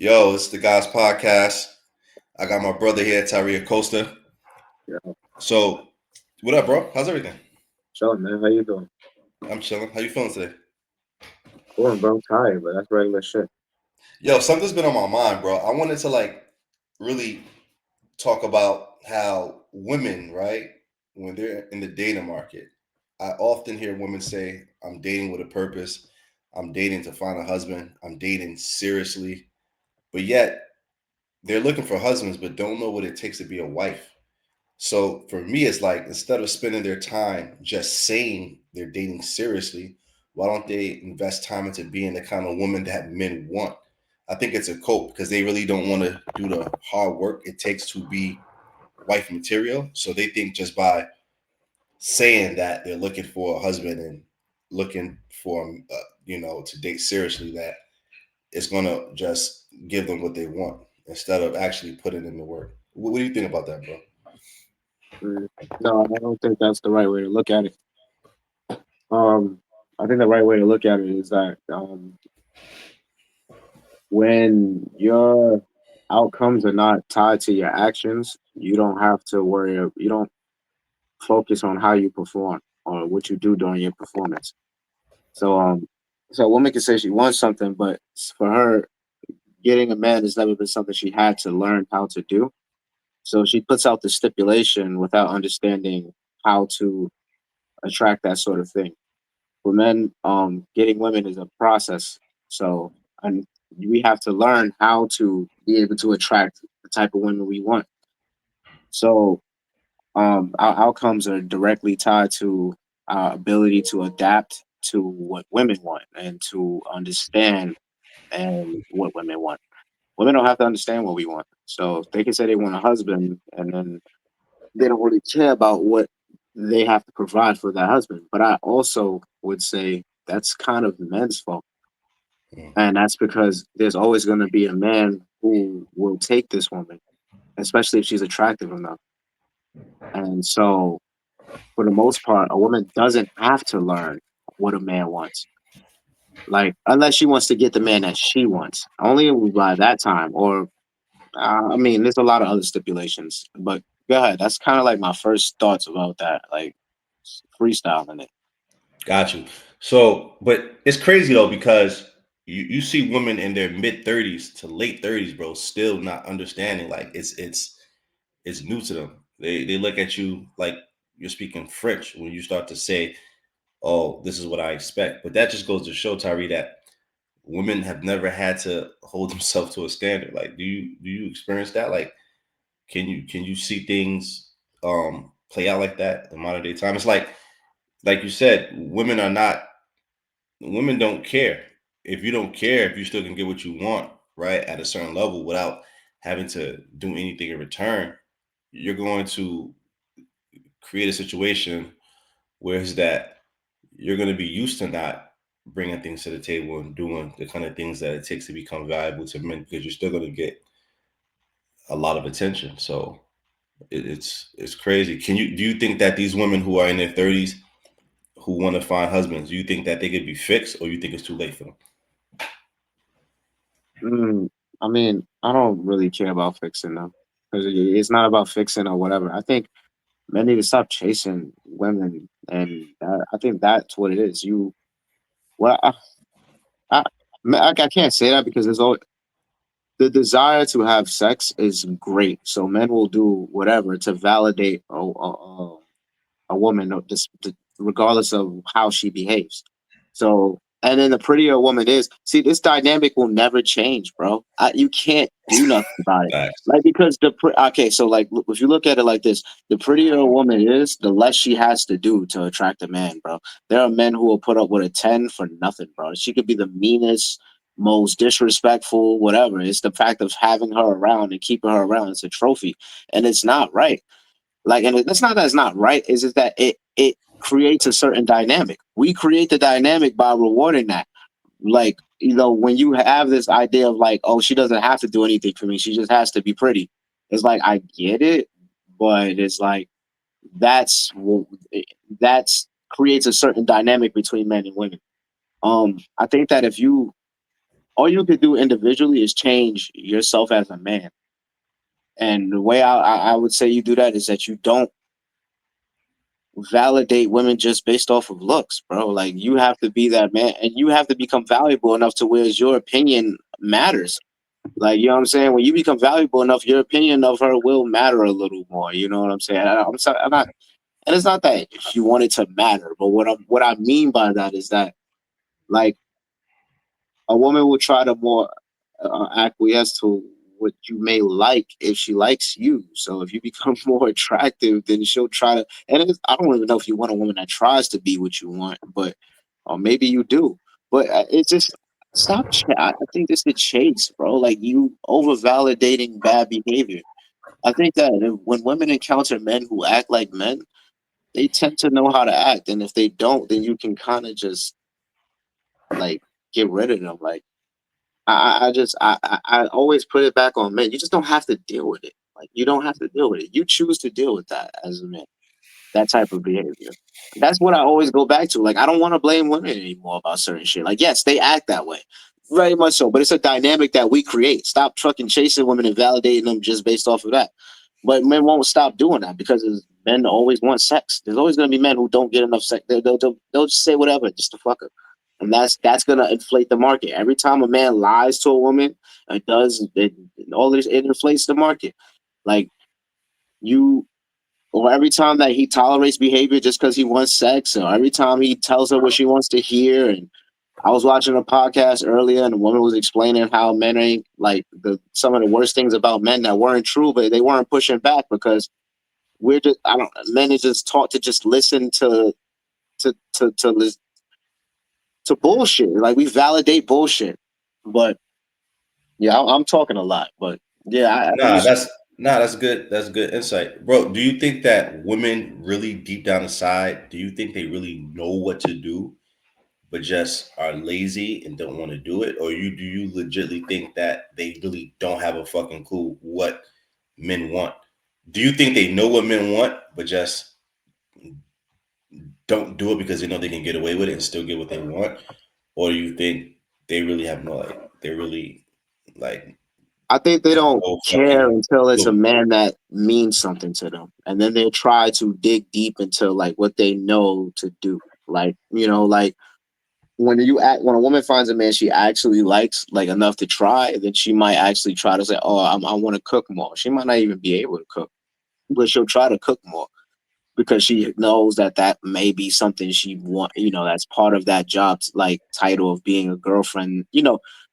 Yo, it's the Guys Podcast. I got my brother here, Tyree Acosta. Yeah, So, what up, bro? How's everything? chilling, man. How you doing? I'm chilling. How you feeling today? Cool, bro. Tired, but that's regular shit. Yo, something's been on my mind, bro. I wanted to really talk about how women, right, when they're in the dating market, I often hear women say, "I'm dating with a purpose. I'm dating to find a husband. I'm dating seriously," but yet they're looking for husbands, but don't know what it takes to be a wife. So for me, it's like instead of spending their time just saying they're dating seriously, why don't they invest time into being the kind of woman that men want? I think it's a cope because they really don't want to do the hard work it takes to be wife material. So they think just by saying that they're looking for a husband and looking for to date seriously, that it's gonna just give them what they want instead of actually putting in the work. What do you think about that, bro? Mm, No, I don't think that's the right way to look at it. Um, I think the right way to look at it is that when your outcomes are not tied to your actions, you don't have to worry. You don't focus on how you perform or what you do during your performance. So, so a woman can say she wants something, but for her, getting a man has never been something she had to learn how to do. So she puts out the stipulation without understanding how to attract that sort of thing. For men, getting women is a process. So and we have to learn how to be able to attract the type of women we want. So our outcomes are directly tied to our ability to adapt to what women want and to understand and what women want. Women don't have to understand what we want. So they can say they want a husband and then they don't really care about what they have to provide for that husband. But I also would say that's kind of men's fault. Mm. And that's because there's always going to be a man who will take this woman, especially if she's attractive enough. And so, for the most part, a woman doesn't have to learn what a man wants. Like, unless she wants to get the man that she wants, only by that time. Or, I mean, there's a lot of other stipulations. But go ahead. That's kind of like my first thoughts about that. Like, freestyling it. Got you. So, but it's crazy though because you see women in their mid 30s to late 30s, bro, still not understanding. Like it's new to them. They look at you like you're speaking French when you start to say, "Oh, this is what I expect." But that just goes to show, Tyree, that women have never had to hold themselves to a standard. Like, do you experience that? Like, can you see things play out like that in modern day time? It's like you said, women don't care. If you don't care, if you still can get what you want, right, at a certain level without having to do anything in return, you're going to create a situation where is that you're going to be used to not bringing things to the table and doing the kind of things that it takes to become valuable to men because you're still going to get a lot of attention. So it's crazy. Do you think that these women who are in their 30s who want to find husbands, do you think that they could be fixed, or you think it's too late for them? Mm, I mean, I don't really care about fixing them because it's not about fixing or whatever. I think men need to stop chasing women, and I think that's what it is. Well, I, I can't say that because there's always the desire to have sex is great. So men will do whatever to validate a woman, regardless of how she behaves. So, and then the prettier a woman is, see, this dynamic will never change, bro. You can't do nothing about it. Facts. Like because okay, so like if you look at it like this, the prettier a woman is, the less she has to do to attract a man, bro. There are men who will put up with a 10 for nothing, bro. She could be the meanest, most disrespectful, whatever. It's the fact of having her around and keeping her around. It's a trophy, and it's not right. Like, and it's not that it's not right. It's just that it creates a certain dynamic. We create the dynamic by rewarding that. Like, when you have this idea of like, oh, she doesn't have to do anything for me. She just has to be pretty. It's like I get it, but it's like that's that's creates a certain dynamic between men and women. I think that if you all you could do individually is change yourself as a man. And the way I would say you do that is that you don't validate women just based off of looks, bro. Like you have to be that man, and you have to become valuable enough to where your opinion matters. Like, you know what I'm saying? When you become valuable enough, your opinion of her will matter a little more. You know what I'm saying? I'm sorry, I'm not, and it's not that you want it to matter, but what I mean by that is that, like, a woman will try to more acquiesce to what you may like if she likes you. So if you become more attractive, then she'll try to. And I don't even know if you want a woman that tries to be what you want, but or maybe you do. But it's just stop. I think it's the chase, bro. Like you over validating bad behavior. I think that when women encounter men who act like men, they tend to know how to act, and if they don't, then you can kind of just like get rid of them. Like I always put it back on men. You just don't have to deal with it. Like you don't have to deal with it. You choose to deal with that as a man. That type of behavior. That's what I always go back to. Like I don't want to blame women anymore about certain shit. Like yes, they act that way. Very much so. But it's a dynamic that we create. Stop trucking chasing women and validating them just based off of that. But men won't stop doing that because men always want sex. There's always going to be men who don't get enough sex. They'll just say whatever just to fuck her, and that's going to inflate the market. Every time a man lies to a woman, it does it, all this it inflates the market. Like you, or every time that he tolerates behavior just because he wants sex, or every time he tells her what she wants to hear. And I was watching a podcast earlier, and a woman was explaining how men ain't like some of the worst things about men that weren't true, but they weren't pushing back because we're just I don't men are just taught to just listen to to bullshit. Like we validate bullshit. But yeah, I'm talking a lot, but yeah, I think Nah, that's good. That's good insight, bro. Do you think that women really deep down inside, do you think they really know what to do, but just are lazy and don't want to do it, or you do you legitimately think that they really don't have a fucking clue what men want? Do you think they know what men want, but just don't do it because they know they can get away with it and still get what they want, or do you think they really have no like they really like I think they have don't no care fucking until it's a clue? man that means something to them, and then they try to dig deep into like what they know to do. Like like when a woman finds a man she actually likes like enough to try, then she might actually try to say, "Oh, I want to cook more." She might not even be able to cook, but she'll try to cook more because she knows that that may be something she want. That's part of that job's like title of being a girlfriend.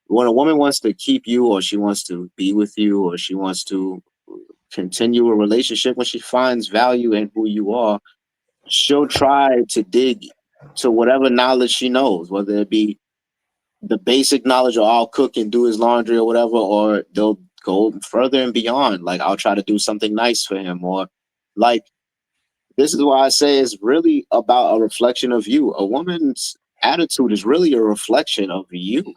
When a woman wants to keep you, or she wants to be with you, or she wants to continue a relationship, when she finds value in who you are, she'll try to dig to whatever knowledge she knows, whether it be the basic knowledge or I'll cook and do his laundry or whatever, or they'll go further and beyond. Like I'll try to do something nice for him, or like this is why I say it's really about a reflection of you. A woman's attitude is really a reflection of you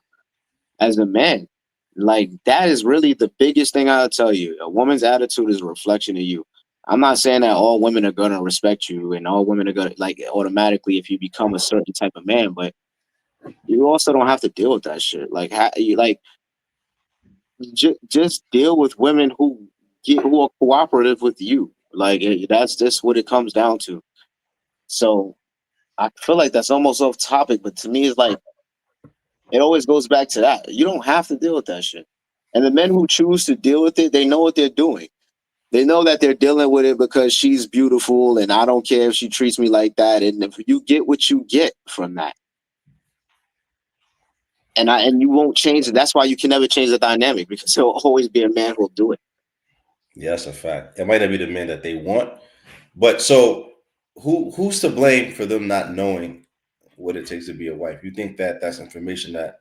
as a man. Like that is really the biggest thing I'll tell you. A woman's attitude is a reflection of you. I'm not saying that all women are gonna respect you and all women are gonna like automatically if you become a certain type of man, but you also don't have to deal with that shit. Like you like just deal with women who are cooperative with you. Like that's just what it comes down to. So I feel like that's almost off topic, but to me, it's like it always goes back to that. You don't have to deal with that shit. And the men who choose to deal with it, they know what they're doing. They know that they're dealing with it because she's beautiful, and I don't care if she treats me like that. And if you get what you get from that, and you won't change it. That's why you can never change the dynamic because there'll always be a man who'll do it. Yeah, that's a fact. It might not be the man that they want, but so who's to blame for them not knowing what it takes to be a wife? You think that that's information It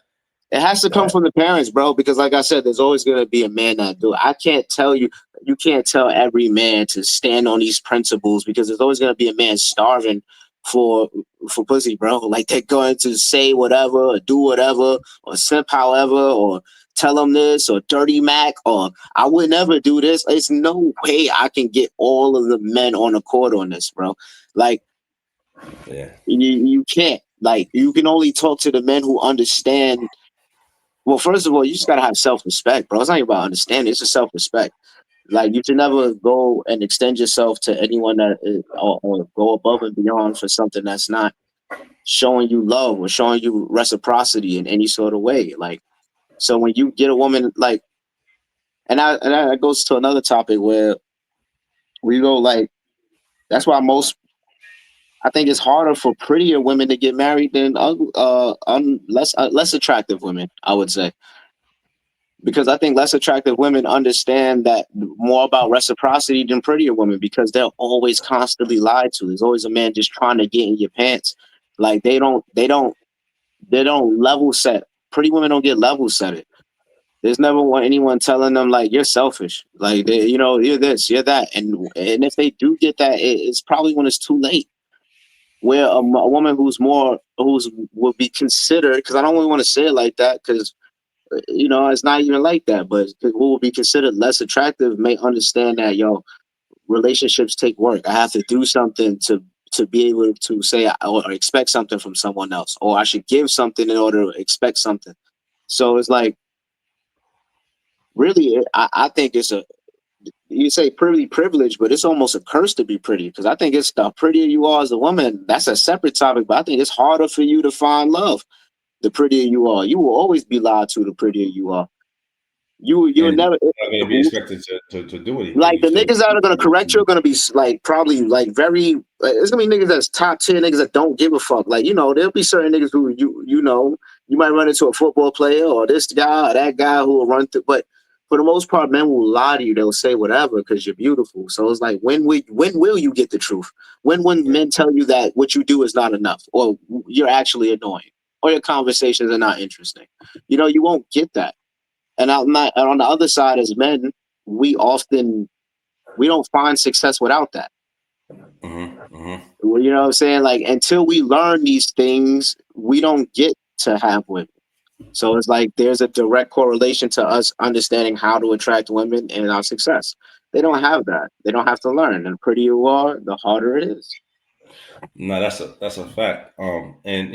has to come that from the parents, bro, because like I said, there's always gonna be a man that do it. I can't tell you, you can't tell every man to stand on these principles because there's always gonna be a man starving for for pussy, bro. Like they're going to say whatever or do whatever or simp however or tell them this or dirty Mac or I would never do this. There's no way I can get all of the men on accord on this, bro. Like yeah. you can't. Like you can only talk to the men who understand Well, first of all, you just gotta have self-respect, bro. It's not even about understanding. It's just self-respect. Like you should never go and extend yourself to anyone that or go above and beyond for something that's not showing you love or showing you reciprocity in any sort of way. Like so, when you get a woman like, and that goes to another topic where we go like, that's why most I think it's harder for prettier women to get married than less attractive women. I would say because I think less attractive women understand that more about reciprocity than prettier women because they're always constantly lied to. There's always a man just trying to get in your pants. Like they don't level set. Pretty women don't get level set it. There's never anyone telling them like you're selfish, like you're this, you're that, and if they do get that, it's probably when it's too late. Where a woman who's will be considered, because I don't really want to say it like that, because it's not even like that, but who will be considered less attractive may understand that relationships take work. I have to do something to be able to say or expect something from someone else, or I should give something in order to expect something. So it's like really, I think it's a you say pretty privilege, but it's almost a curse to be pretty because I think it's the prettier you are as a woman. That's a separate topic, but I think it's harder for you to find love. The prettier you are, you will always be lied to. The prettier you are, you'll And never you're not going to be expected to do anything. like You the still. niggas that are gonna correct you are gonna be like probably like very. It's gonna be niggas that's top tier niggas that don't give a fuck. Like there'll be certain niggas who you might run into a football player or this guy or that guy who will run through. But for the most part, men will lie to you. They'll say whatever because you're beautiful. So it's like when will you get the truth? When men tell you that what you do is not enough or you're actually annoying or your conversations are not interesting. You won't get that. And on the other side, as men, we often we don't find success without that. Well, you know what I'm saying? Like until we learn these things, we don't get to have women. So it's like there's a direct correlation to us understanding how to attract women and our success. They don't have that. They don't have to learn. And the prettier you are, the harder it is. No, that's a fact. And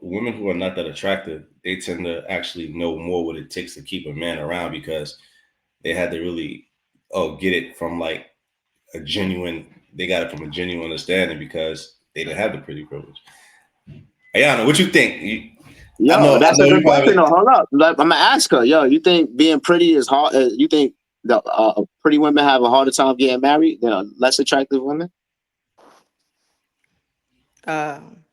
women who are not that attractive, they tend to actually know more what it takes to keep a man around because they had to really get it from like a genuine. They got it from a genuine understanding because they didn't have the pretty privilege. Ayana, what you think? I Yo, know, I that's know a you good question. probably. Though. Hold up. I'm gonna ask her. Yo, you think being pretty is hard? You think the pretty women have a harder time getting married than less attractive women? Um,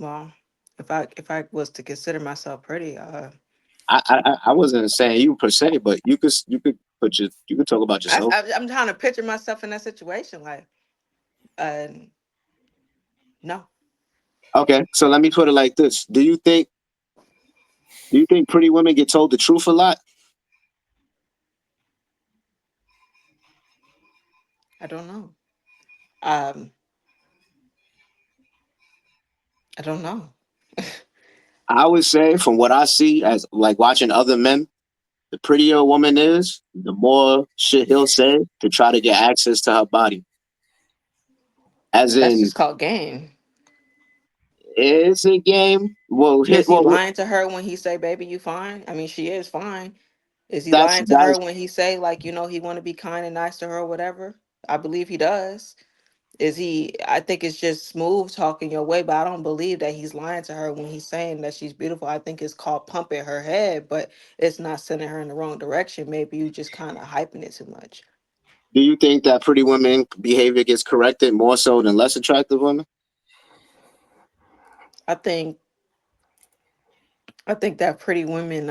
well, if I was to consider myself pretty, I wasn't saying you per se, but you could talk about yourself. I'm trying to picture myself in that situation. Like, uh, no, Okay, so let me put it like this: Do you think pretty women get told the truth a lot? I don't know. Um, I don't know. I would say, from what I see as like watching other men, the prettier a woman is, the more shit he'll say to try to get access to her body. As That's in, just called game. it's a game. Well, Is hit. he Well, lying to her when he say, "Baby, you fine"? I mean, she is fine. Is he that's lying to that's. her when he say, like, he want to be kind and nice to her or whatever? I believe he does. Is he? I think it's just smooth talking your way, but I don't believe that he's lying to her when he's saying that she's beautiful. I think it's called pumping her head, but it's not sending her in the wrong direction. Maybe you just kind of hyping it too much. Do you think that pretty women behavior gets corrected more so than less attractive women? I think I think that pretty women.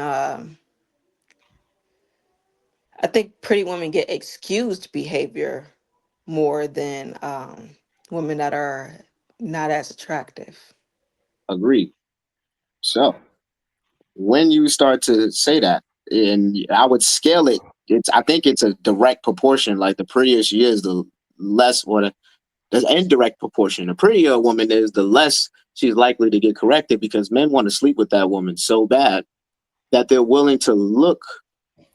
I think pretty women get excused behavior more than women that are not as attractive. Agreed. So when you start to say that, and I would scale it, I think it's a direct proportion. Like the prettier she is, the less or the indirect proportion. The prettier a woman is, the less she's likely to get corrected because men want to sleep with that woman so bad that they're willing to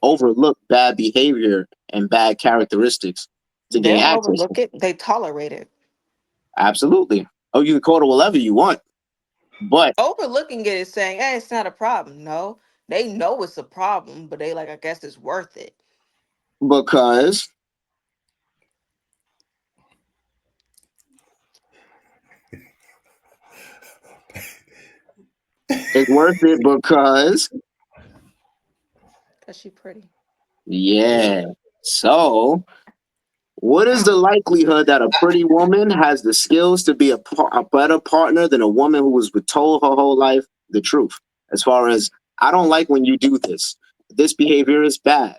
overlook bad behavior and bad characteristics to They gain don't access to. overlook it; they tolerate it. Absolutely. Oh, you can call it whatever you want. But Overlooking it is saying, "Hey, it's not a problem." No, they know it's a problem, but they like, I guess it's worth it. because it's worth it because Cause she pretty. yeah. So what is the likelihood that a pretty woman has the skills to be a better partner than a woman who was told her whole life the truth? As far as, I don't like when you do this. This behavior is bad.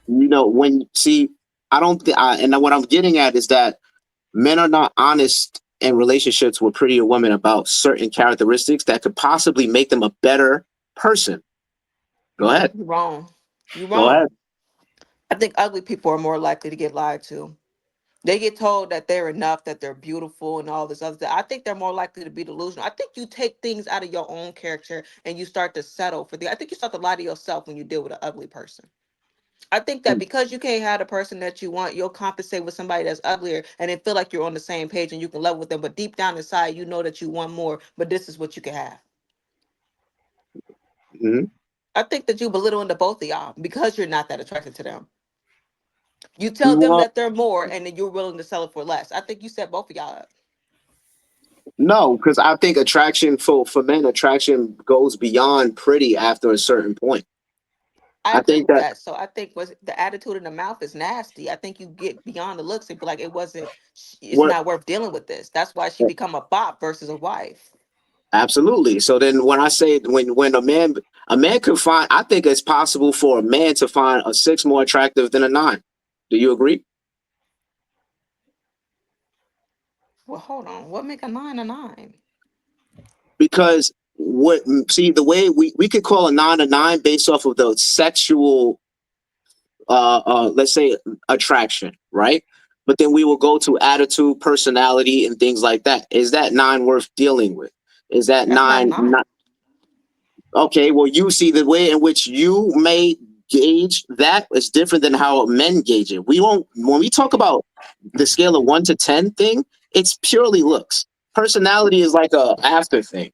You know, when see, I don't think, and what I'm getting at is that men are not honest in relationships with prettier women about certain characteristics that could possibly make them a better person. Go No, ahead. you're wrong. You're Go ahead. wrong. I think ugly people are more likely to get lied to. They get told that they're enough, that they're beautiful, and all this other stuff. I think they're more likely to be delusional. I think you take things out of your own character and you start to settle for the. I think you start to lie to yourself when you deal with an ugly person. I think that because you can't have the person that you want, you'll compensate with somebody that's uglier and then feel like you're on the same page and you can level with them. But deep down inside, you know that you want more, but this is what you can have. Mhm. I think that you belittling the both of y'all because you're not that attracted to them. You tell them Well, that they're more and then you're willing to sell it for less. I think you set both of y'all up. no, because I think attraction for men, attraction goes beyond pretty after a certain point. I I agree think with that that. So I think was the attitude in the mouth is nasty. I think you get beyond the looks and be like, it wasn't, it's what not worth dealing with this. That's why she become a bop versus a wife. absolutely. So then when I say when a man could find, I think it's possible for a man to find a six more attractive than a nine. Do you agree? Well, hold on. What make a nine a nine? Because what see the way we could call a nine based off of the sexual let's say attraction, right? But then we will go to attitude, personality, and things like that. Is that nine worth dealing with? Is that That's not a nine nine. not okay? Well, you see the way in which you may gauge that is different than how men gauge it. We won't when we talk about the scale of 1 to 10 thing, it's purely looks. Personality is like a after thing.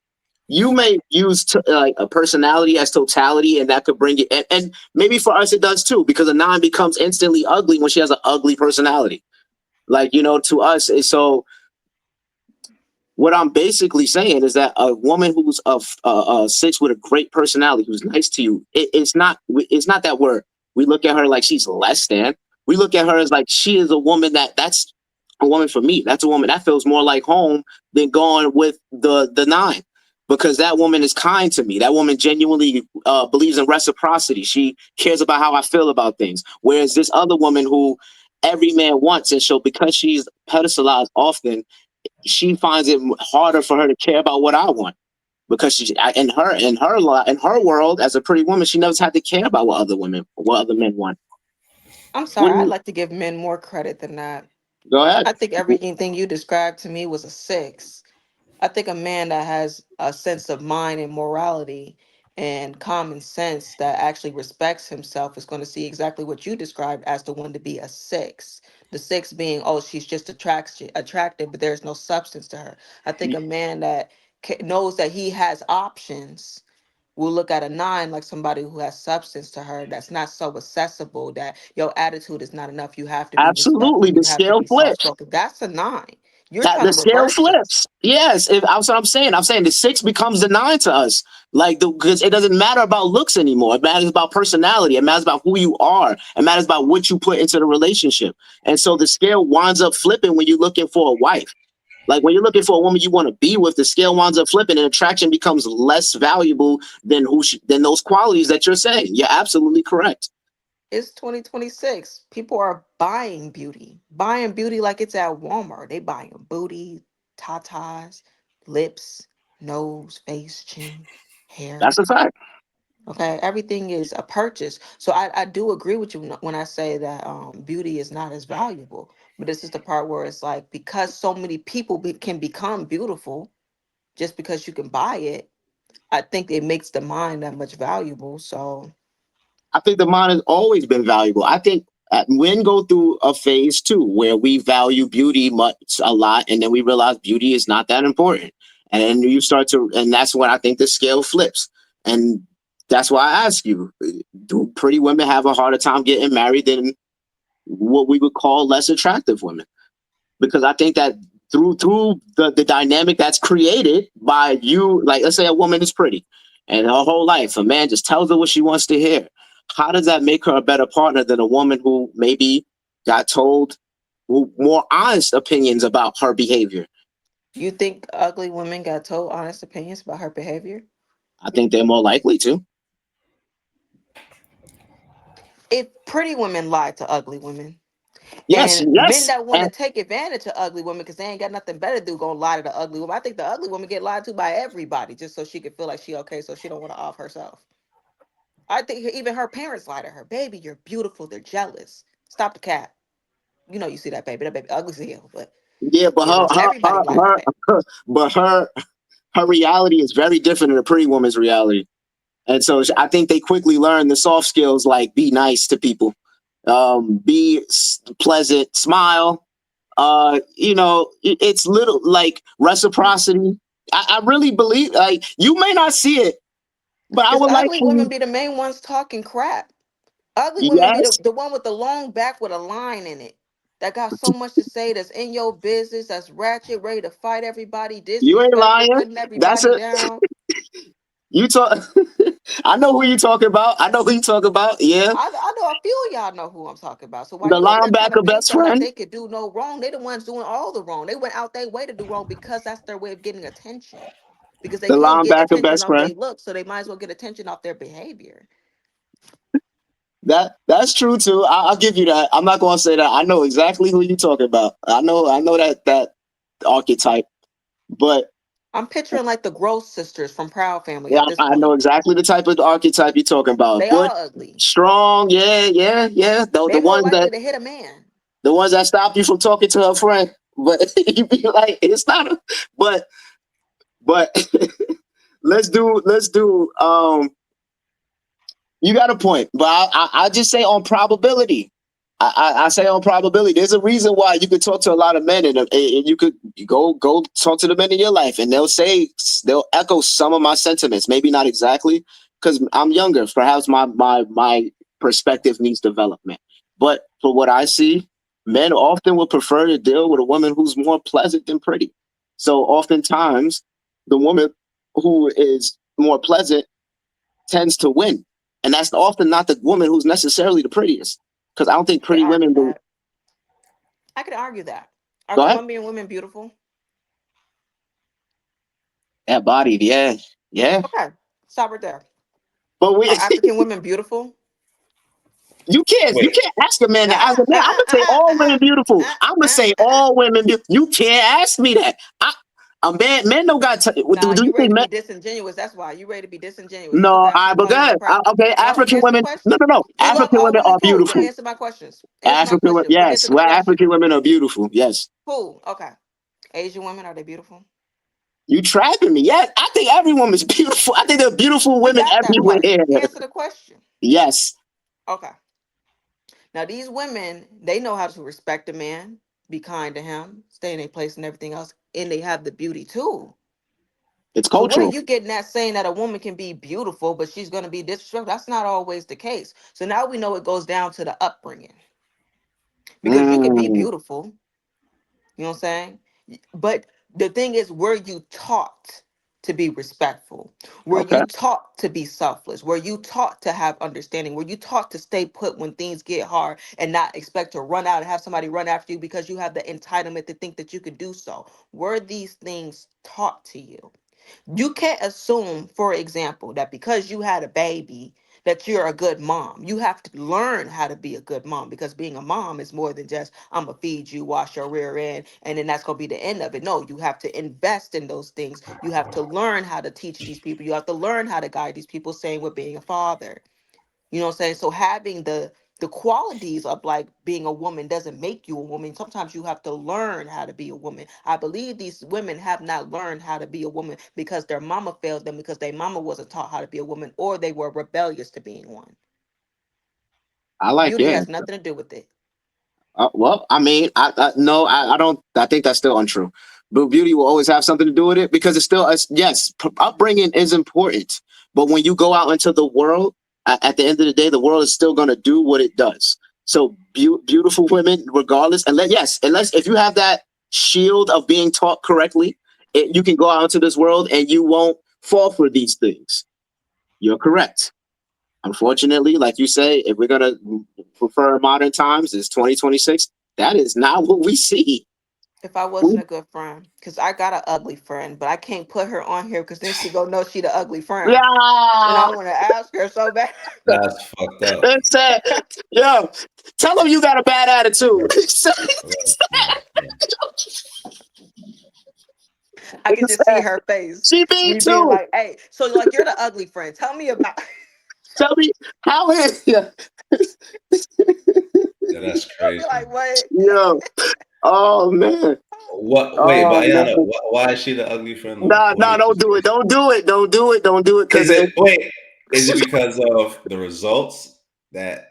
You may use like a personality as totality, and that could bring it. And maybe for us it does too, because a nine becomes instantly ugly when she has an ugly personality. Like to us, so what I'm basically saying is that a woman who's a six with a great personality, who's nice to you, it's not that we look at her like she's less than. We look at her as like she is a woman that's a woman for me. That's a woman that feels more like home than going with the nine, because that woman is kind to me. That woman genuinely believes in reciprocity. She cares about how I feel about things. Whereas this other woman who every man wants, and so because she's pedestalized often, she finds it harder for her to care about what I want, because in her world as a pretty woman, she never had to care about what other men want. I'm What sorry. do I'd you like to give men more credit than that. go ahead? I think everything you described to me was a six. I think a man that has a sense of mind and morality and common sense that actually respects himself is going to see exactly what you described as the one to be a six. The six being, oh, she's just attractive, but there's no substance to her. I think a man that knows that he has options will look at a nine like somebody who has substance to her, that's not so accessible, that your attitude is not enough. You have to be respectful. Absolutely, You the have to scale be soft flips. spoken. That's a nine. You're That trying the to scale reverse it. flips. Yes, that's what I'm saying. I'm saying the six becomes the nine to us, like because it doesn't matter about looks anymore. It matters about personality. It matters about who you are. It matters about what you put into the relationship. And so the scale winds up flipping when you're looking for a wife. Like when you're looking for a woman you want to be with, the scale winds up flipping, and attraction becomes less valuable than than those qualities that you're saying. You're absolutely correct. It's 2026. People are buying beauty like it's at Walmart. They buying booty, tatas, lips, nose, face, chin, hair. That's a fact. Okay, everything is a purchase. So I do agree with you when I say that beauty is not as valuable. But this is the part where it's like, because so many people can become beautiful just because you can buy it. I think it makes the mind that much valuable. So I think the mind has always been valuable. I think men go through a phase too where we value beauty a lot, and then we realize beauty is not that important. And then you start to, and that's when I think the scale flips. And that's why I ask you, do pretty women have a harder time getting married than what we would call less attractive women? Because I think that through the dynamic that's created by you, like let's say a woman is pretty and her whole life a man just tells her what she wants to hear. How does that make her a better partner than a woman who maybe got told more honest opinions about her behavior? You think ugly women got told honest opinions about her behavior? I think they're more likely to. If pretty women lie to ugly women, Yes, and men yes. that want to And take advantage of ugly women because they ain't got nothing better to do, gonna lie to the ugly woman. I think the ugly woman get lied to by everybody just so she can feel like she okay, so she don't want to off herself. I think even her parents lie to her. Baby, you're beautiful. They're jealous. Stop the cat. You know you see that baby. That baby ugly as hell, but yeah, but you know everybody lie to that. but her reality is very different than a pretty woman's reality. And so I think they quickly learn the soft skills like be nice to people, be pleasant, smile. It's little like reciprocity. I really believe like you may not see it, but I Because would like ugly for women you. be the main ones talking crap. Ugly women be Yes, the one with the long back with a line in it. That got so much to say, that's in your business, that's ratchet, ready to fight everybody, you ain't disrespectful, lying. putting That's everybody a down. you talk. I know who you talking about. I know who you talk about. Yeah, I know a few of y'all know who I'm talking about. So why the you over there trying to linebacker paint best them like friend. they could do no wrong? They the ones doing all the wrong. They went out their way to do wrong because that's their way of getting attention. Because they The can't get linebacker attention best off friend. their looks, so they might as well get attention off their behavior. That's true too. I'll give you that. I'm not gonna say that. I know exactly who you talking about. I know that archetype. But I'm picturing like the Gross sisters from Proud Family yeah, at this I know point. exactly the type of archetype you're talking about. They Good, all ugly. strong, yeah. The They more ones likely that to hit a man. stop you from talking to her friend. But you be like, it's not a but let's do you got a point, but I just say on probability. I say on probability. There's a reason why you could talk to a lot of men, and you could go talk to the men in your life, and they'll echo some of my sentiments. Maybe not exactly, because I'm younger. Perhaps my perspective needs development. But for what I see, men often would prefer to deal with a woman who's more pleasant than pretty. So oftentimes, the woman who is more pleasant tends to win. And that's often not the woman who's necessarily the prettiest. Because I don't think I could pretty argue women do. that. I could argue that. Are Go ahead. Colombian women beautiful? Yeah, bodied. Yeah. Yeah. Okay, stop right there. But we Are African women beautiful? you Wait, can't ask a man that. As a man, I'm gonna say all women beautiful. I'm gonna say all women you can't ask me that. A man, men don't got Nah, do you you ready think to men? be disingenuous. That's why. You ready to be disingenuous. It's No, okay. I'm I gonna but call you on the God. crap. Okay, No, African answer the women. No, question. no, no. You love African all women women? are Cool. Then beautiful. answer my questions. Answer my African women, question. Before we get to yes. the Well, question. African women are beautiful. Yes. Cool. Okay. Asian women, are they beautiful? You trapping me? Yes, I think every woman's beautiful. I think there are beautiful We women got that everywhere. part. Answer the question. Yes, Okay. Now these women, they know how to respect a man, be kind to him, stay in their place and everything else, and they have the beauty too. it's So what are cultural. you getting at saying that a woman can be beautiful, but she's going to be disrespectful? That's not always the case. So now we know it goes down to the upbringing because you can be Mm, beautiful, you know what I'm saying? But the thing is, were you taught to be respectful? Were okay. you taught to be selfless? Were you taught to have understanding? Were you taught to stay put when things get hard and not expect to run out and have somebody run after you because you have the entitlement to think that you could do so? Were these things taught to you? You can't assume, for example, that because you had a baby that you're a good mom. You have to learn how to be a good mom because being a mom is more than just I'm gonna feed you, wash your rear end, and then that's gonna be the end of it. No, you have to invest in those things. You have to learn how to teach these people. You have to learn how to guide these people. Same with being a father. You know what I'm saying? So having the qualities of like being a woman doesn't make you a woman. Sometimes you have to learn how to be a woman. I believe these women have not learned how to be a woman because their mama failed them because their mama wasn't taught how to be a woman or they were rebellious to being one. I like Beauty your has answer. nothing to do with it. Well, I mean, I no, I don't. I think that's still untrue. but beauty will always have something to do with it because it's still yes, upbringing is important, but when you go out into the world, at the end of the day, the world is still going to do what it does. So beautiful women, regardless, unless if you have that shield of being taught correctly, you can go out into this world and you won't fall for these things. You're correct. Unfortunately, like you say, if we're gonna prefer modern times, it's 2026. That is not what we see. If I wasn't a good friend, because I got an ugly friend, but I can't put her on here because then she go know she the ugly friend, and Yeah, I want to ask her so bad. That's fucked up. that's sad. Yo, tell them you got a bad attitude. I can just see her face, She be me being too. like, "Hey, so like you're the ugly friend. Tell me about." Tell me how is yeah. Yeah, that's I'll be crazy. like, "What?" Yo. Oh man. What? Wait, Oh but man. Ayana, why is she the ugly friend though? Nah, What nah, makes you don't do say? it. Don't do it. Don't do it. Don't do it. Cause Is it wait? Is it because of the results that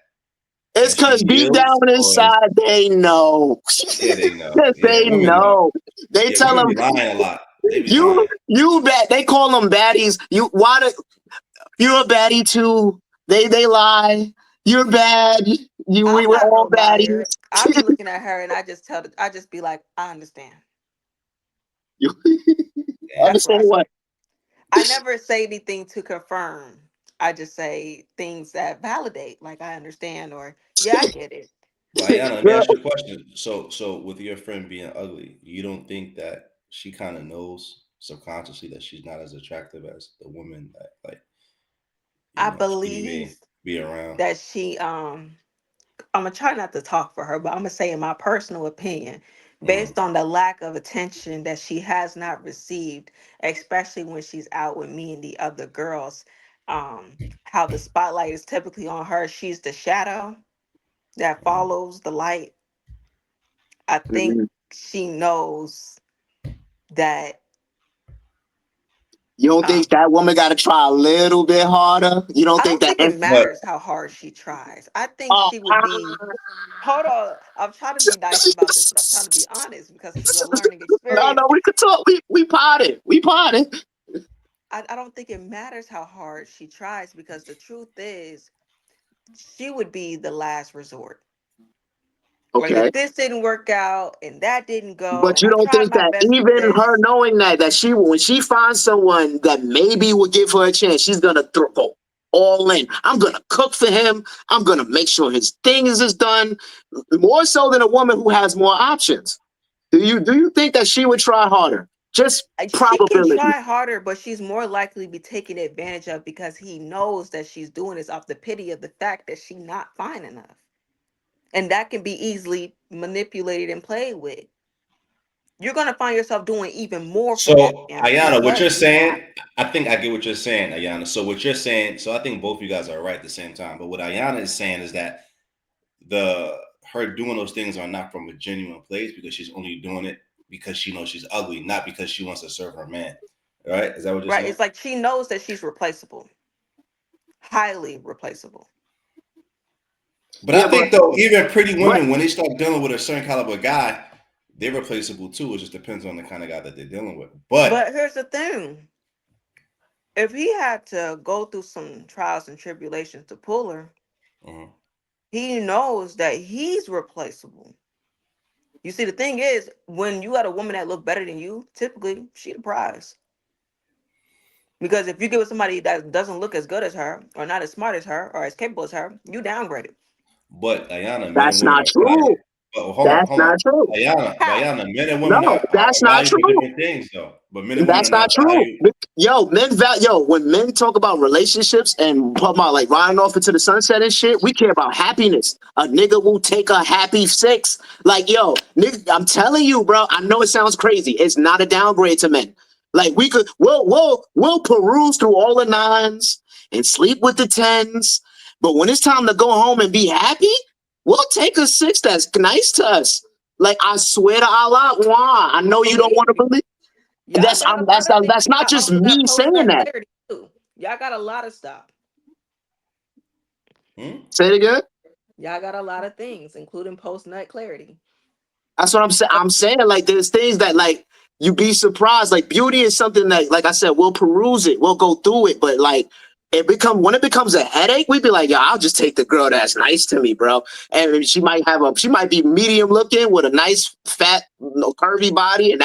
it's she cause deep yields, down or is inside they know. yeah they know? Yes, Yeah, they women know. know. They Yeah, tell women them be lying a lot. They be you lying. bad. They call them baddies. You're a baddie too. They lie. You're bad. We I'm were not all no baddies. liar. I be looking at her and I just be like, I understand. You Damn. That's what understand I what? say. I never say anything to confirm. I just say things that validate, like I understand or yeah, I get it. But Ayana, let me Girl, ask you a question. So with your friend being ugly, you don't think that she kind of knows subconsciously that she's not as attractive as the woman that I she believe may be around? that I'm gonna try not to talk for her, but I'm gonna say in my personal opinion, Mm, based on the lack of attention that she has not received, especially when she's out with me and the other girls, how the spotlight is typically on her. She's the shadow that mm. follows the light. I think mhm. she knows that You don't think um, that woman got to try a little bit harder? You don't I think don't that? think it But matters how hard she tries. I think Oh, she would be. Hold on, I'm trying to be nice about this, but I'm trying to be honest because this is a learning no, experience. no, we could talk. We potted. We potted. I don't think it matters how hard she tries because the truth is she would be the last resort. Like Okay. if this didn't work out and that didn't go But and you I don't tried think my that best with even her this, knowing that she when she finds someone that maybe will give her a chance, she's gonna go all in. I'm gonna cook for him. I'm gonna make sure his things is done. More so than a woman who has more options. Do you think that she would try harder? Just she can probability. try harder, but she's more likely to be taken advantage of because he knows that she's doing this off the pity of the fact that she's not fine enough. And that can be easily manipulated and played with. You're gonna find yourself doing even more for that so man Ayana, what you're because he's not. saying, I think I get what you're saying, Ayana. So what you're saying, so I think both of you guys are right at the same time. But what Ayana is saying is that the her doing those things are not from a genuine place because she's only doing it because she knows she's ugly, not because she wants to serve her man. Right? Is that what you're Right? saying? It's like she knows that she's replaceable, highly replaceable. But Yeah, I but think though, even pretty but women, when they start dealing with a certain caliber guy, they're replaceable too. It just depends on the kind of guy that they're dealing with. But But here's the thing: if he had to go through some trials and tribulations to pull her, mhm. he knows that he's replaceable. You see, the thing is, when you got a woman that look better than you, typically she the prize. Because if you get with somebody that doesn't look as good as her, or not as smart as her, or as capable as her, you downgraded. But Ayana, men and that's women not are valued. true. But That's hold on. not true. How? Ayana, men and women No, are that's not valued for true. different things though. But men and women are That's not not true. valued. Yo, when men talk about relationships and talk about like riding off into the sunset and shit, we care about happiness. A nigga will take a happy six. Like, yo, nigga, I'm telling you, bro. I know it sounds crazy. It's not a downgrade to men. Like we'll peruse through all the nines and sleep with the tens. But when it's time to go home and be happy, we'll take a six that's nice to us. Like I swear to Allah, why? I I know you don't believe want to you. believe. Y'all got a lot of things. That's not Not just also got me post saying nut that. clarity too. Y'all got a lot of stuff. Hmm? Say it again. Y'all got a lot of things, including post nut clarity. That's what I'm saying. I'm saying like there's things that like you be surprised. Like beauty is something that, like I said, we'll peruse it, we'll go through it, but like when it becomes a headache, we'd be like, yo, I'll just take the girl that's nice to me, bro. And she might be medium looking with a nice fat, curvy body,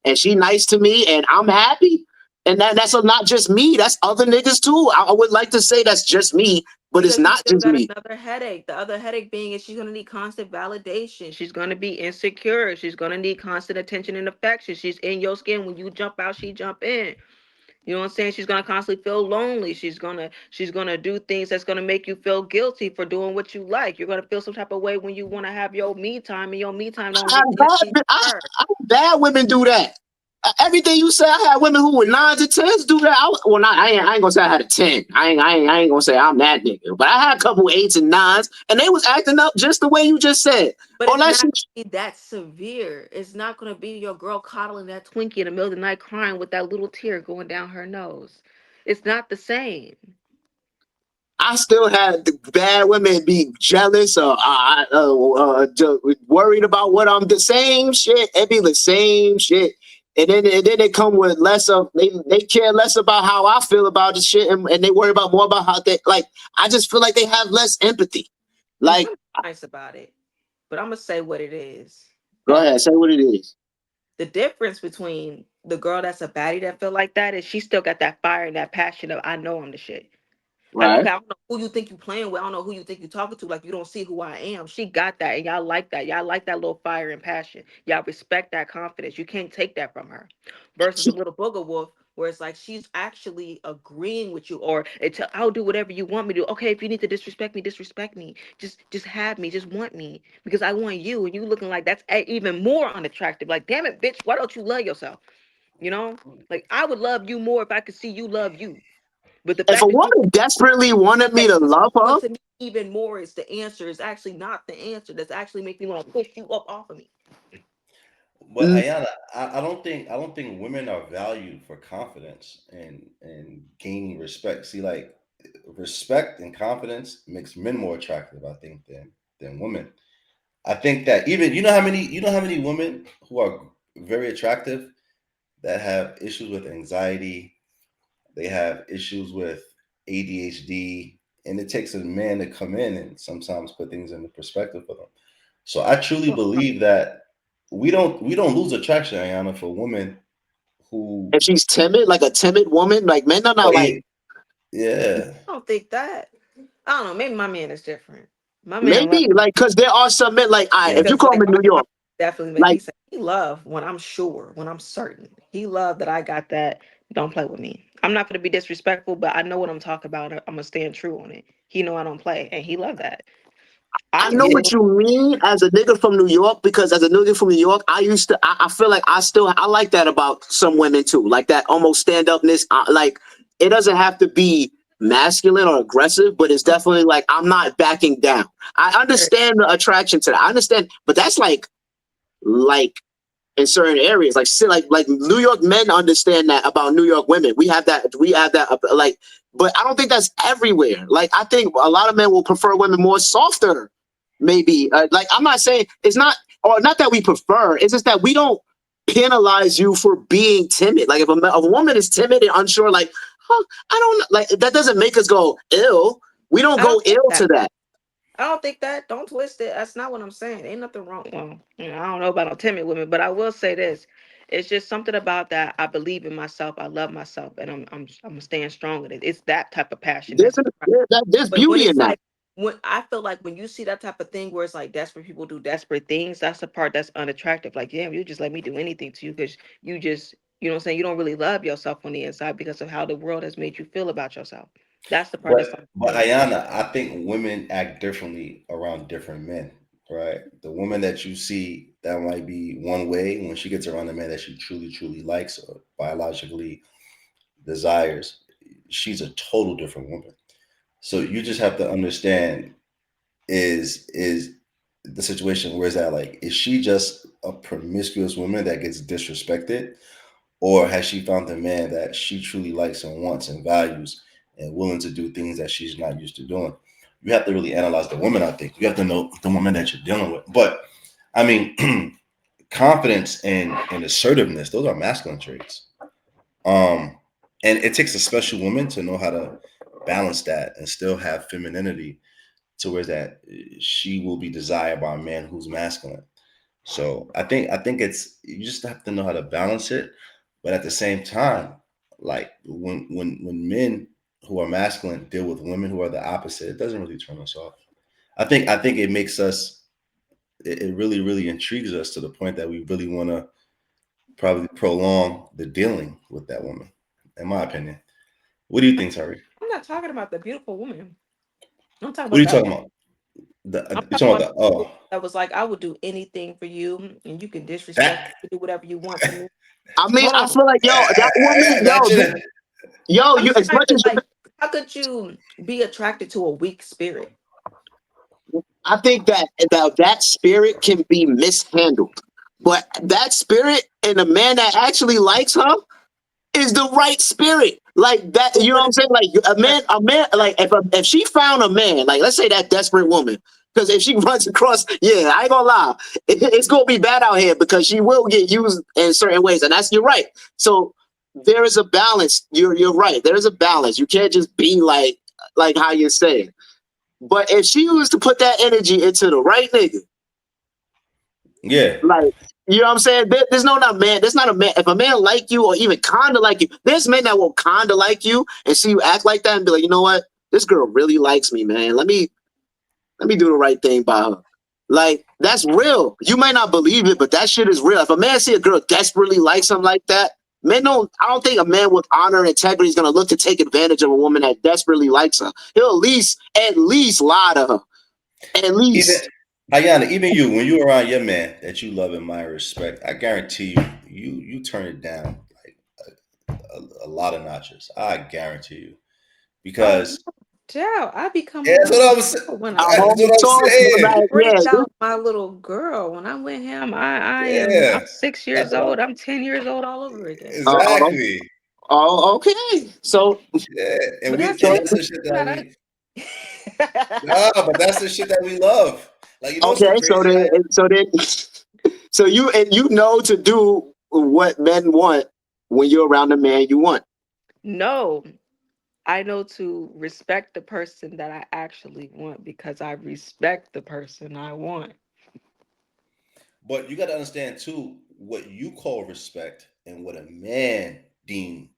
and she nice to me, and I'm happy. And that's not just me. That's other niggas too. I would like to say that's just me, but it's Because you not still just got me. another headache. The other headache being is she's gonna need constant validation. She's gonna be insecure. She's gonna need constant attention and affection. She's in your skin. When you jump out, she jump in. You know what I'm saying? She's gonna constantly feel lonely. She's gonna do things that's gonna make you feel guilty for doing what you like. You're gonna feel some type of way when you want to have your me time, and your me time don't I, look like I, her. I, bad women do that. Everything you say, I had women who were 9s and 10s do that. I ain't gonna say I had a 10. I ain't gonna say I'm that nigga. But I had a couple 8s and 9s, and they was acting up just the way you just said. But it's Unless not you, gonna be that severe. It's not gonna be your girl coddling that Twinkie in the middle of the night crying with that little tear going down her nose. It's not the same. I still had the bad women be jealous or worried about what I'm the same shit. It be the same shit. And then they come with less of they care less about how I feel about the shit, and they worry about more about how they like. I just feel like they have less empathy. I'm Like, trying to be nice about it, but I'm gonna say what it is. go ahead, say what it is. The difference between the girl that's a baddie that feel like that is she still got that fire and that passion of I know I'm the shit. Like, Right? okay, I don't know who you think you playing with. I don't know who you think you talking to. Like, you don't see who I am. She got that, and y'all like that. Y'all like that little fire and passion. Y'all respect that confidence. You can't take that from her. Versus a little booger wolf, where it's like she's actually agreeing with you, or I'll do whatever you want me to. Okay, if you need to disrespect me, disrespect me. Just have me. Just want me because I want you, and you looking like that's even more unattractive. Like, damn it, bitch, why don't you love yourself? You know, like I would love you more if I could see you love you. But the If a fact that you woman desperately wanted me that to love her, want to me even more is the answer. Is actually not the answer. That's actually making me want to push you up off of me. But Ayana, I don't think women are valued for confidence and gaining respect. See, like respect and confidence makes men more attractive, I think, than women. I think that even you know how many women who are very attractive that have issues with anxiety, they have issues with ADHD, and it takes a man to come in and sometimes put things into perspective for them. So I truly Well, believe that we don't lose attraction, Ayana, for women who. if she's timid, like a timid woman, like men are Oh not like yeah. I don't think that. I don't know. Maybe my man is different. My man love maybe like because there are some men like Yeah. if you because come like in New York, definitely like he love when I'm sure, when I'm certain. He love that I got that. Don't play with me. I'm not gonna be disrespectful, but I know what I'm talking about. I'm gonna stand true on it. He know I don't play, and he love that. I I'm know Yeah. what still you mean as a nigga from New York, because as a nigga from New York, I feel like I like that about some women too, like that almost stand upness. Like it doesn't have to be masculine or aggressive, but it's definitely like I'm not backing down. I understand the attraction to that. I understand, but that's like in certain areas. Like New York men understand that about New York women. We have that like, but I don't think that's everywhere. Like I think a lot of men will prefer women more softer. Maybe like I'm not saying it's not or not that we prefer. It's just that we don't penalize you for being timid. Like if a woman is timid and unsure, like huh, I don't like that doesn't make us go ill. We don't I don't go think ill that. to that. I don't think that. Don't twist it. That's not what I'm saying. Ain't nothing wrong. Well, I don't know about no timid women, but I will say this: it's just something about that. I believe in myself. I love myself, and I'm staying strong in it. It's that type of passion. There's, That's there's but when beauty in it's that. like when I feel like when you see that type of thing where it's like desperate people do desperate things, that's the part that's unattractive. Like, damn, you just let me do anything to you because you just you know what I'm saying, you don't really love yourself on the inside because of how the world has made you feel about yourself. That's the part that's But unattractive. Ayana, I think women act differently around different men, right? The woman that you see that might be one way when she gets around a man that she truly, truly likes or biologically desires, she's a total different woman. So you just have to understand is the situation where is that like is she just a promiscuous woman that gets disrespected, or has she found a man that she truly likes and wants and values and willing to do things that she's not used to doing? You have to really analyze the woman, I think. You have to know the woman that you're dealing with. But I mean, confidence and assertiveness, those are masculine traits. And it takes a special woman to know how to balance that and still have femininity to where that she will be desired by a man who's masculine. So I think it's you just have to know how to balance it, but at the same time, like when men who are masculine deal with women who are the opposite, it doesn't really turn us off. I think it makes us it really really intrigues us to the point that we really want to probably prolong the dealing with that woman. In my opinion, what do you think, Terry? I'm not talking about the beautiful woman. I'm talking What are about you that. talking about? I'm You talking talking about about the oh that was like, I would do anything for you, and you can disrespect that me, do whatever you want to me. I mean, Hold I on. feel like yo, that woman, that yo, shit. yo, I'm you saying, as much as like, how could you be attracted to a weak spirit? I think that spirit can be mishandled, but that spirit and a man that actually likes her is the right spirit. Like that, you know what I'm saying? Like a man, like if she found a man, like let's say that desperate woman, because if she runs across, yeah, I ain't gonna lie, it's gonna be bad out here because she will get used in certain ways, and you're right. So there is a balance. You're right. There is a balance. You can't just be like how you say. But if she was to put that energy into the right nigga, Yeah. like, you know what I'm saying? There's no not man. There's not a man. If a man like you or even kinda like you, there's men that will kinda like you and see you act like that and be like, you know what? This girl really likes me, man. Let me do the right thing by her. Like that's real. You might not believe it, but that shit is real. If a man see a girl desperately like something like that, men don't. I don't think a man with honor and integrity is gonna look to take advantage of a woman that desperately likes her. He'll at least lie to her. At Even least. Ayana, even you, when you around your man that you love and admire, respect, I guarantee you turn it down like a lot of notches. I guarantee you Oh, because child, I become yeah, a that's little what I'm saying. girl when A I'm with That's whole what I'm talk, saying. like, he yeah, brings out my little girl. When I'm with him, I'm Yeah, 6 years that's what old. I'm 10 years old all over again. uh, exactly. okay. So, Yeah, and But we that's and so that's the shit that not we nah, but that's the shit that we love. Like you know what's so okay, so crazy? then, so you know to do what men want when you're around the man you want. No, I know to respect the person that I actually want because I respect the person I want. But you got to understand too what you call respect and what a man deems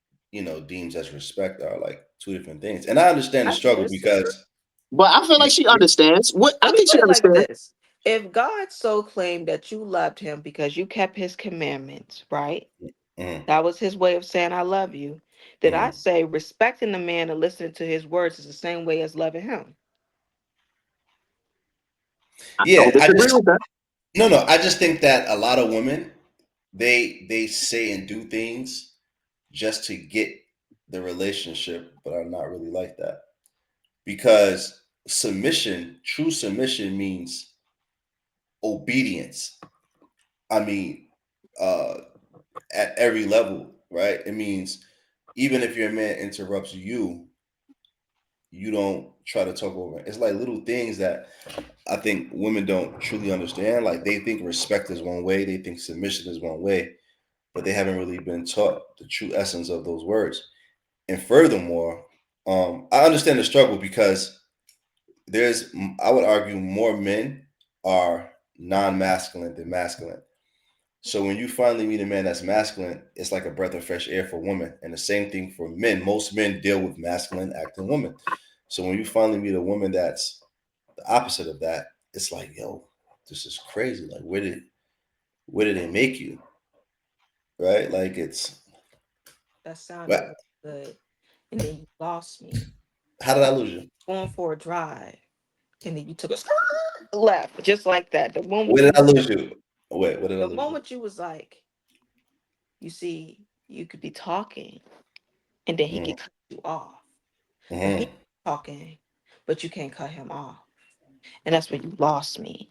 as respect are like two different things. And I understand the I struggle disagree. because But I feel like she understands. What I Let me think put she it like understands. this. If God so claimed that you loved him because you kept his commandments, right? mhm, That was his way of saying I love you. Did I mhm. say respecting the man and listening to his words is the same way as loving him? I don't Yeah, I disagree just with that. no, I just think that a lot of women they say and do things just to get the relationship, but are not really like that. Because true submission means obedience. I mean, uh at every level, right? It means even if your man interrupts you, you don't try to talk over. It's like little things that I think women don't truly understand. Like they think respect is one way, they think submission is one way, but they haven't really been taught the true essence of those words. And furthermore, I understand the struggle because I would argue, more men are non-masculine than masculine. So when you finally meet a man that's masculine, it's like a breath of fresh air for women. And the same thing for men. Most men deal with masculine acting women. So when you finally meet a woman that's the opposite of that, it's like, yo, this is crazy. Like where did they make you? Right? Like it's That sounded but really good. And then you lost me. how did I lose you? Going for a drive. And then you took a left. Just like that. The Where moment did you I lose you? Wait, where did I the lose you? moment you was like, you see, you could be talking and then he Mm, could cut you off. But he mhm. talking, but you can't cut him off. And that's when you lost me.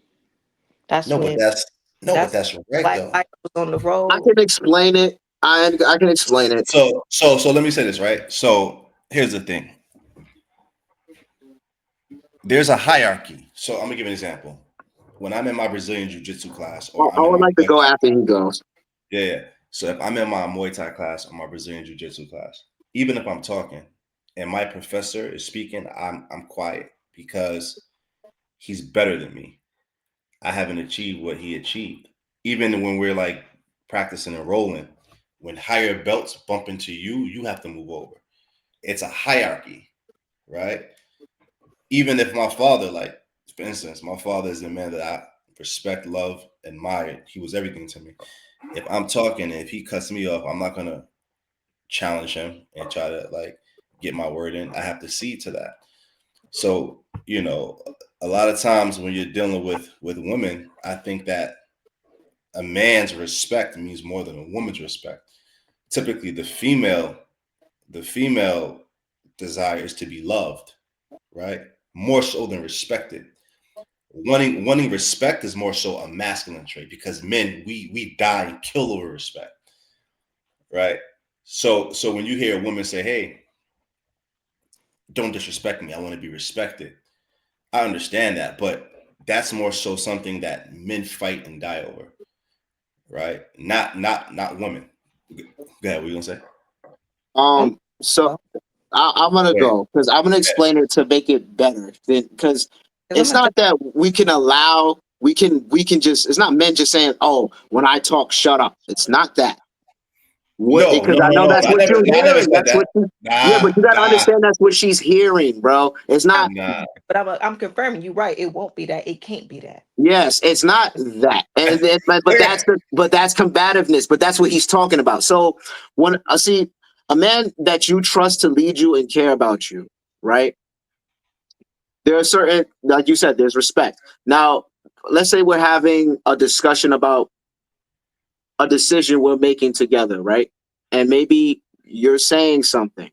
That's No, but when that's no, but that's that's right black though. light was on the I road. can explain it. I can explain it. So let me say this, right? So here's the thing. There's a hierarchy. So I'm gonna give an example. when I'm in my Brazilian jiu-jitsu class, I or I'm in would my like to Muay go Thai, after he goes. yeah. So if I'm in my Muay Thai class or my Brazilian jiu-jitsu class, even if I'm talking and my professor is speaking, I'm quiet because he's better than me. I haven't achieved what he achieved. Even when we're like practicing and rolling, when higher belts bump into you, you have to move over. It's a hierarchy, right? Even if my father, like for instance, my father is a man that I respect, love, admire. He was everything to me. If I'm talking and if he cuts me off, I'm not gonna challenge him and try to like get my word in. I have to see to that. So, a lot of times when you're dealing with women, I think that a man's respect means more than a woman's respect. Typically the female desire is to be loved, right? More so than respected. Wanting respect is more so a masculine trait because men we die and kill over respect, right? So when you hear a woman say, "Hey, don't disrespect me. I want to be respected." I understand that, but that's more so something that men fight and die over, right? Not women. Go ahead. What you gonna say? So I'm gonna Wait. go because I'm gonna explain it to make it better. Because Because it's not that we can allow. We can just. It's not men just saying, "Oh, when I talk, shut up." It's not that. What? No, Because no, I no, know no. that's what you're I never hearing. said That's that. what you. Yeah, Nah, but you gotta nah, understand that's what she's hearing, bro. It's not. nah. but I'm confirming you right. It won't be that. It can't be that. Yes, it's not that, but that's combativeness. But that's what he's talking about. So when I see a man that you trust to lead you and care about you, right? There are certain, like you said, there's respect. Now, let's say we're having a discussion about a decision we're making together, right? And maybe you're saying something,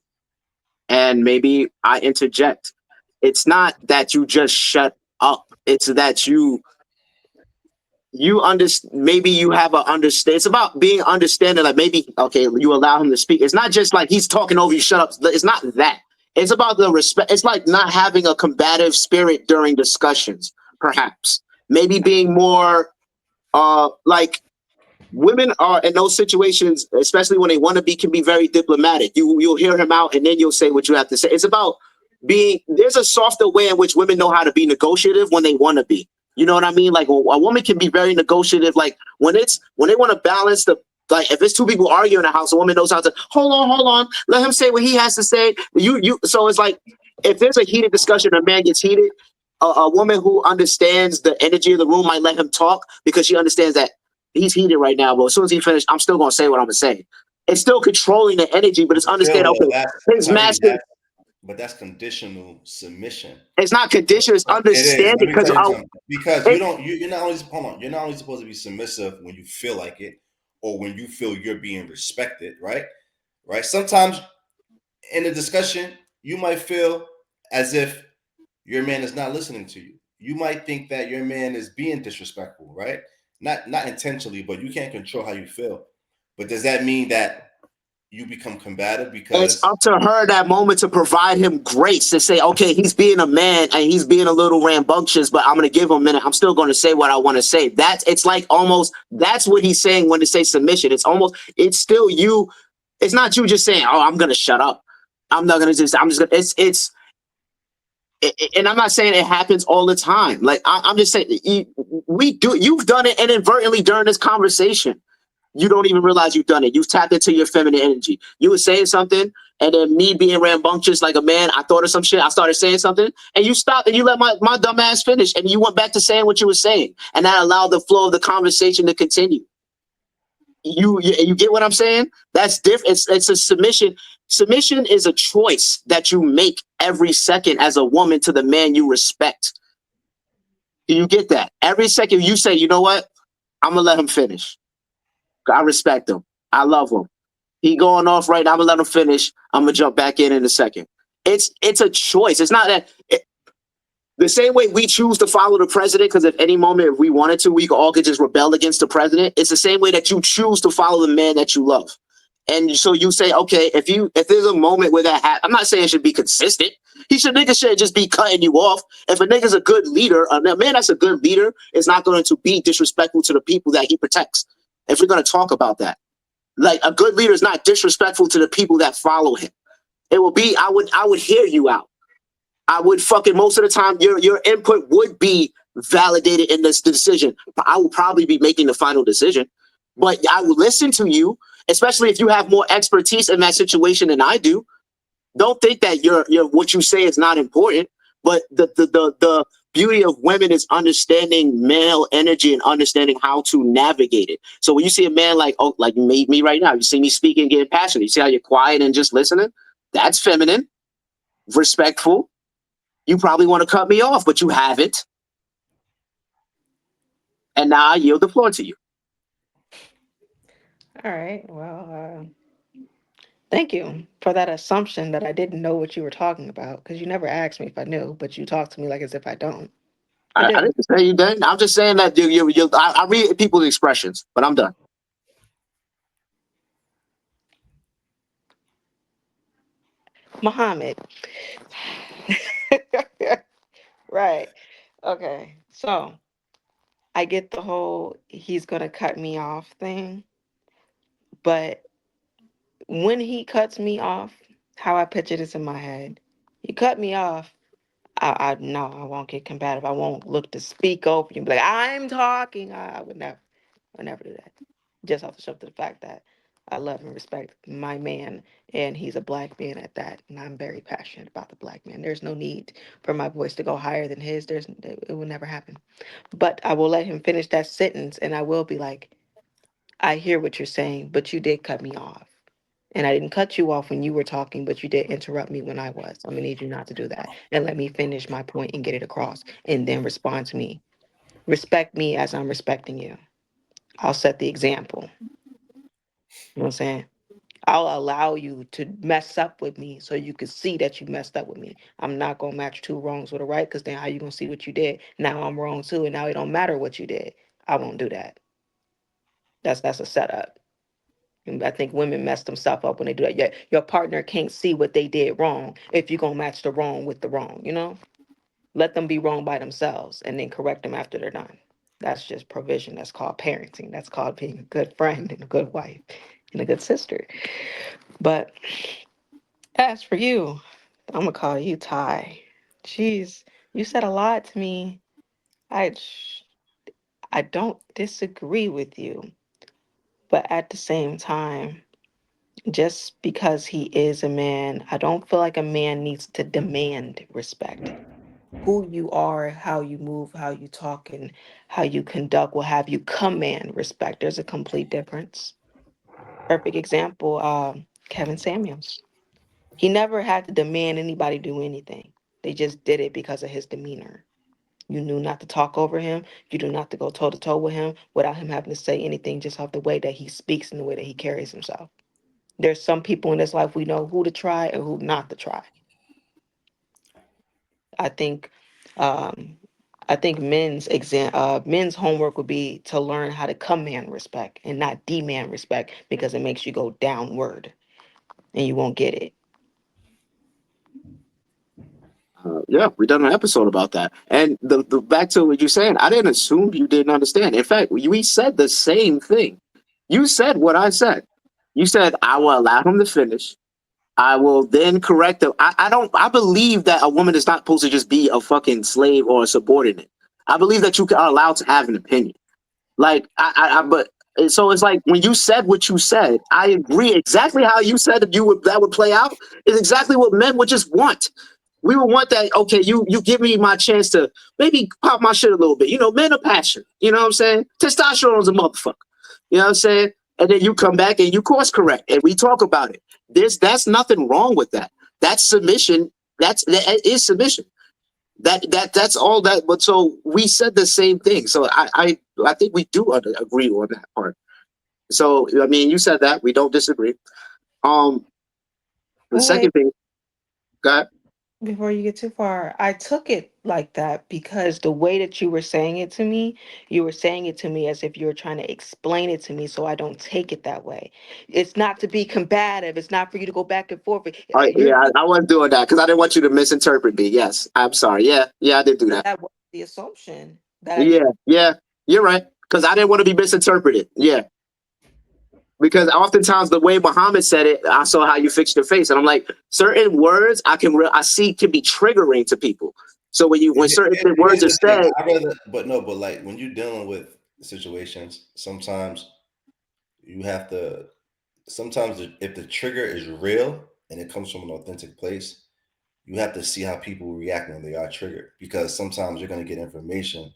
and maybe I interject. It's not that you just shut up. It's that you understand. Maybe you have a understand. It's about being understanding. Like maybe okay, you allow him to speak. It's not just like he's talking over you. Shut up. It's not that. It's about the respect. It's like not having a combative spirit during discussions. Perhaps maybe being more like women are in those situations, especially when they want to be, can be very diplomatic. You'll hear him out, and then you'll say what you have to say. It's about being. There's a softer way in which women know how to be negotiative when they want to be. You know what I mean? Like a woman can be very negotiative. Like when they want to balance the. Like if it's two people arguing in a house, a woman knows how to hold on, let him say what he has to say. You. So it's like if there's a heated discussion, a man gets heated. A woman who understands the energy of the room might let him talk because she understands that he's heated right now, but as soon as he finished, I'm still gonna say what I'm gonna say. It's still controlling the energy, but it's Still understanding. though, Okay, that's his Kareem, master. but that's conditional submission. It's not condition. It's It is. understanding Let me because tell you something. Because it, you're not always hold on. You're not only supposed to be submissive when you feel like it, or when you feel you're being respected, right? Right. Sometimes in a discussion, you might feel as if your man is not listening to you. You might think that your man is being disrespectful, right? Not intentionally, but you can't control how you feel. But does that mean that you become combative it's because up to her that moment to provide him grace to say, okay, he's being a man and he's being a little rambunctious, but I'm gonna give him a minute. I'm still gonna say what I want to say. It's like almost that's what he's saying when they say submission. It's still you. It's not you just saying, oh, I'm gonna shut up. I'm just gonna and I'm not saying it happens all the time. Like I'm just saying you've done it inadvertently during this conversation. You don't even realize you've done it. You've tapped into your feminine energy. You were saying something, and then me being rambunctious like a man, I thought of some shit. I started saying something, and you stopped and you let my dumb ass finish, and you went back to saying what you were saying, and that allowed the flow of the conversation to continue. You get what I'm saying? That's different. It's a submission. Submission is a choice that you make every second as a woman to the man you respect. Do you get that? Every second you say, you know what? I'm gonna let him finish. I respect him. I love him. He going off right now. I'm gonna let him finish. I'm gonna jump back in a second. It's a choice. It's not that the same way we choose to follow the president because at any moment if we wanted to, we all could just rebel against the president. It's the same way that you choose to follow the man that you love. And so you say, okay, if there's a moment where that happens, I'm not saying it should be consistent. Nigga should just be cutting you off. If a nigga's a good leader, a man that's a good leader is not going to be disrespectful to the people that he protects. If we're going to talk about that, like a good leader is not disrespectful to the people that follow him. It will be, I would hear you out. I would fucking, most of the time, your input would be validated in this decision. But I will probably be making the final decision. But I will listen to you, especially if you have more expertise in that situation than I do. Don't think that your what you say is not important. But the beauty of women is understanding male energy and understanding how to navigate it. So when you see a man like me right now, you see me speaking, getting passionate. You see how you're quiet and just listening? That's feminine, respectful. You probably want to cut me off, but you haven't. And now I yield the floor to you. All right. Well, thank you for that assumption that I didn't know what you were talking about, because you never asked me if I knew, but you talk to me like as if I don't. I didn't say you didn't. I'm just saying that I read people's expressions, but I'm done. Muhammad. Right. Okay. So I get the whole he's gonna cut me off thing, but when he cuts me off, how I picture this in my head, he cut me off. I no, I won't get combative. I won't look to speak over you and be like, I'm talking. I would never do that. Just off the shelf to the fact that I love and respect my man, and he's a black man at that, and I'm very passionate about the black man. There's no need for my voice to go higher than his. It will never happen. But I will let him finish that sentence, and I will be like, I hear what you're saying, but you did cut me off. And I didn't cut you off when you were talking, but you did interrupt me when I was. I'm gonna need you not to do that. And let me finish my point and get it across. And then respond to me. Respect me as I'm respecting you. I'll set the example. You know what I'm saying? I'll allow you to mess up with me so you can see that you messed up with me. I'm not gonna match two wrongs with a right, because then how you gonna see what you did? Now I'm wrong too, and now it don't matter what you did. I won't do that. That's a setup. And I think women mess themselves up when they do that. Your partner can't see what they did wrong if you're gonna match the wrong with the wrong, you know? Let them be wrong by themselves and then correct them after they're done. That's just provision. That's called parenting. That's called being a good friend and a good wife and a good sister. But as for you, I'm gonna call you Ty. Jeez, you said a lot to me. I I don't disagree with you, but at the same time, just because he is a man, I don't feel like a man needs to demand respect. Who you are, how you move, how you talk, and how you conduct will have you command respect. There's a complete difference. Perfect example, Kevin Samuels. He never had to demand anybody do anything. They just did it because of his demeanor. You knew not to talk over him. You knew not to go toe to toe with him without him having to say anything, just off the way that he speaks and the way that he carries himself. There's some people in this life we know who to try and who not to try. I think um I think men's homework would be to learn how to command respect and not demand respect, because it makes you go downward and you won't get it. Yeah, we done an episode about that. And the back to what you're saying, I didn't assume you didn't understand. In fact, we said the same thing. You said what I said. You said I will allow him to finish. I will then correct them. I believe that a woman is not supposed to just be a fucking slave or a subordinate. I believe that you are allowed to have an opinion. Like but so it's like when you said what you said, I agree exactly how you said that would play out is exactly what men would just want. We would want that. Okay, you give me my chance to maybe pop my shit a little bit. You know, men are passionate. You know what I'm saying? Testosterone is a motherfucker. You know what I'm saying? And then you come back and you course correct and we talk about it. That's nothing wrong with that. That's submission. That is submission. That's all that. But so we said the same thing. So I think we do agree on that part. So I mean, you said that we don't disagree. Um, the Well, wait, second thing, God, before you get too far, I took it like that because the way that you were saying it to me, you were saying it to me as if you were trying to explain it to me so I don't take it that way. It's not to be combative. It's not for you to go back and forth. You're Yeah, I wasn't doing that because I didn't want you to misinterpret me. Yes, I'm sorry. Yeah, I did do but that. that was the assumption that Yeah, you're right. Because I didn't want to be misinterpreted. Yeah, because oftentimes the way Muhammad said it, I saw how you fixed your face, and I'm like, certain words I see can be triggering to people. So when certain Here's words are the thing. said, I rather, but no, but like when you're dealing with situations, sometimes you have to. Sometimes if the trigger is real and it comes from an authentic place, you have to see how people react when they are triggered. Because sometimes you're going to get information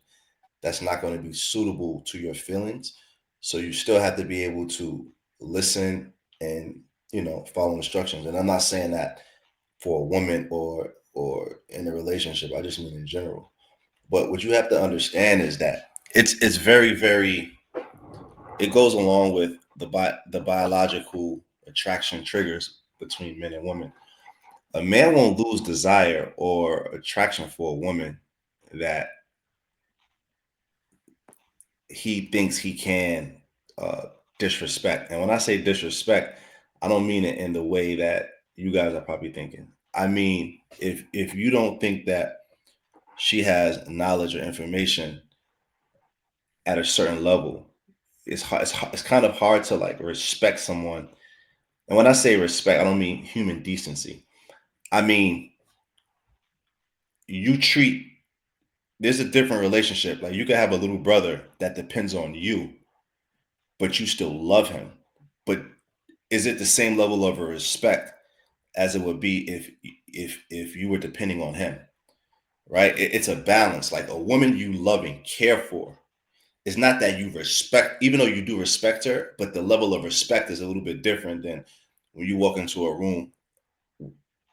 that's not going to be suitable to your feelings. So you still have to be able to listen and follow instructions. And I'm not saying that for a woman or in a relationship. I just mean in general. But what you have to understand is that it's very very it goes along with the biological attraction triggers between men and women. A man won't lose desire or attraction for a woman that he thinks he can uh, disrespect. And when I say disrespect, I don't mean it in the way that you guys are probably thinking. I mean, if you don't think that she has knowledge or information at a certain level, it's kind of hard to like respect someone. And when I say respect, I don't mean human decency. I mean you treat there's a different relationship. Like you could have a little brother that depends on you, but you still love him. But is it the same level of respect as it would be if you were depending on him? Right? It's a balance. Like a woman you love and care for. It's not that you respect, even though you do respect her, but the level of respect is a little bit different than when you walk into a room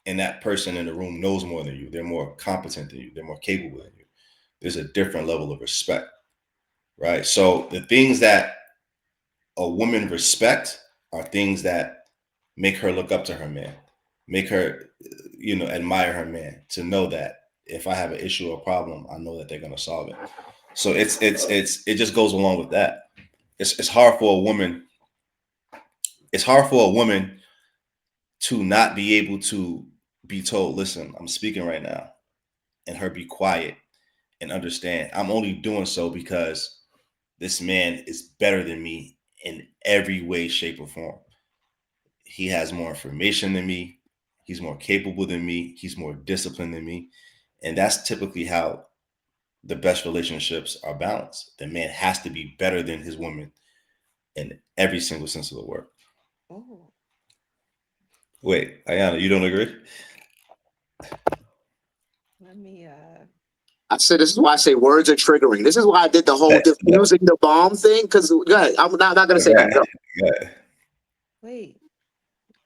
and that person in the room knows more than you. They're more competent than you. They're more capable than you. There's a different level of respect, right? So the things that a woman respect are things that make her look up to her man, make her, admire her man. To know that if I have an issue or problem, I know that they're gonna solve it. So it just goes along with that. It's hard for a woman. It's hard for a woman to not be able to be told, listen, I'm speaking right now, and her be quiet and understand I'm only doing so because this man is better than me in every way, shape, or form. He has more information than me. He's more capable than me. He's more disciplined than me. And that's typically how the best relationships are balanced. The man has to be better than his woman in every single sense of the word. oh, Wait, Ayana, you don't agree? let me I said this is why I say words are triggering. This is why I did the whole That, that, diffusing the bomb thing. Because I'm not gonna say that, nothing. Go. that, wait.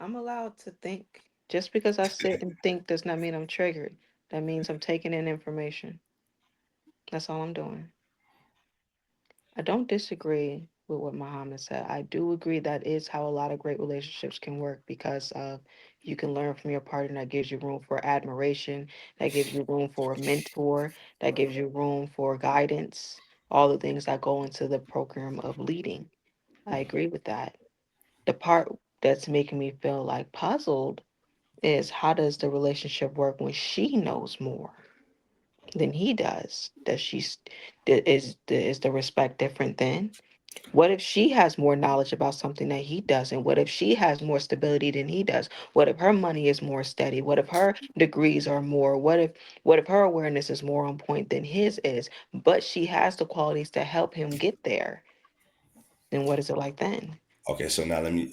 I'm allowed to think. Just because I sit and think does not mean I'm triggered. That means I'm taking in information. That's all I'm doing. I don't disagree with what Muhammad said. I do agree that is how a lot of great relationships can work because you can learn from your partner. That gives you room for admiration. That gives you room for a mentor. That gives you room for guidance. All the things that go into the program of leading. I agree with that. The part that's making me feel like puzzled is how does the relationship work when she knows more than he does? Is the respect different then? What if she has more knowledge about something that he doesn't? What if she has more stability than he does? What if her money is more steady? What if her degrees are more? What if her awareness is more on point than his is? But she has the qualities to help him get there. Then what is it like then? okay, so now let me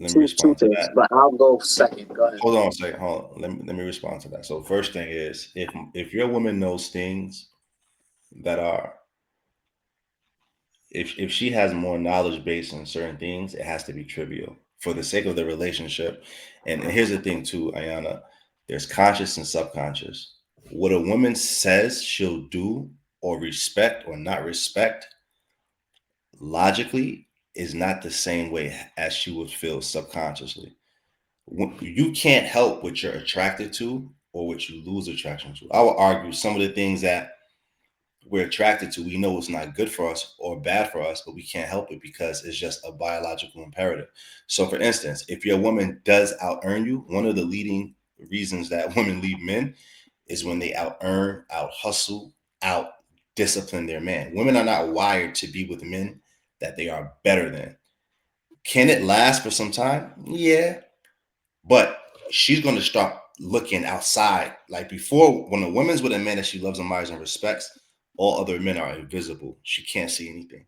Two respond to things, that. but I'll go second. Go ahead. Hold on a second. Hold on. Let me respond to that. So first thing is if your woman knows things that are if she has more knowledge base on certain things, it has to be trivial for the sake of the relationship. And here's the thing too, Ayana, there's conscious and subconscious. What a woman says she'll do or respect or not respect logically is not the same way as she would feel subconsciously. You can't help what you're attracted to or what you lose attraction to. I would argue some of the things that we're attracted to, we know it's not good for us or bad for us, but we can't help it because it's just a biological imperative. So, for instance, if your woman does out earn you, one of the leading reasons that women leave men is when they out earn, out hustle, out discipline their man. Women are not wired to be with men that they are better than. Can it last for some time? Yeah, but she's going to start looking outside. Like before, when a woman's with a man that she loves, admires, and respects, all other men are invisible. She can't see anything.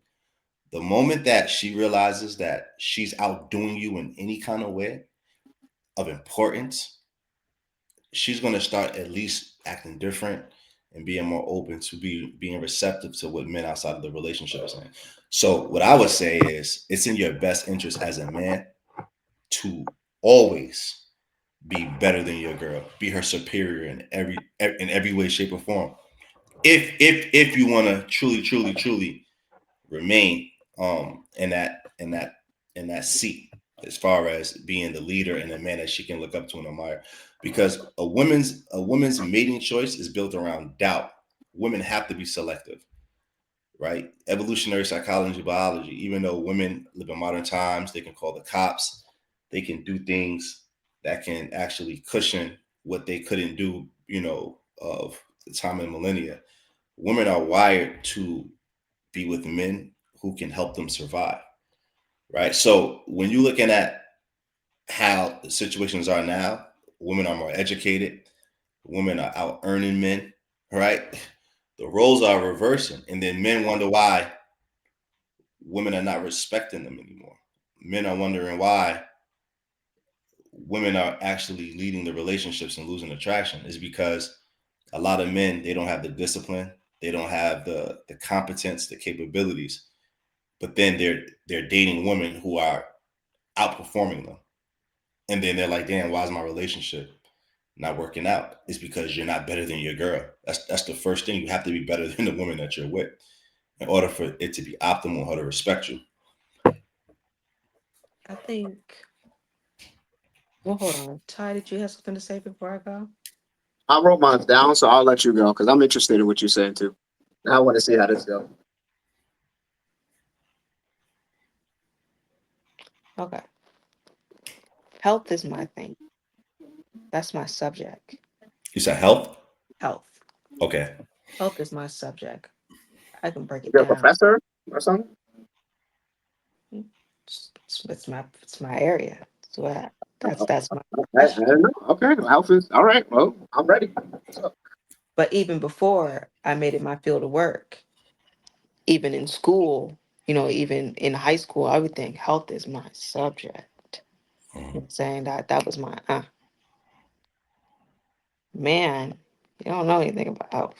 The moment that she realizes that she's outdoing you in any kind of way of importance, she's going to start at least acting different and being more open to being receptive to what men outside of the relationship are saying. So what I would say is it's in your best interest as a man to always be better than your girl, be her superior in every way, shape, or form. If you want to truly remain in that seat as far as being the leader and a man that she can look up to and admire, because a woman's mating choice is built around doubt. Women have to be selective, right? Evolutionary psychology, biology. Even though women live in modern times, they can call the cops, they can do things that can actually cushion what they couldn't do, of the time in millennia. Women are wired to be with men who can help them survive, right? So when you're looking at how the situations are now, women are more educated, women are out earning men, right? The roles are reversing, and then men wonder why women are not respecting them anymore. Men are wondering why women are actually leading the relationships and losing attraction is because a lot of men, they don't have the discipline, they don't have the competence, the capabilities, but then they're dating women who are outperforming them. And then they're like, damn, why is my relationship not working out? It's because you're not better than your girl. That's the first thing. You have to be better than the woman that you're with in order for it to be optimal, her to respect you. I think. Well, hold on. Ty, did you have something to say before I go? I wrote mine down, so I'll let you go because I'm interested in what you're saying too. I want to see how this goes. Okay. Health is my thing. That's my subject. You said health? Health. Okay. Health is my subject. I can break it You're a down. professor or something? It's my area. That's my I profession. don't know. Okay, health is all right. Well, I'm ready. But even before I made it my field of work, even in school, even in high school, I would think health is my subject. Mhm. Saying that was my man. You don't know anything about health.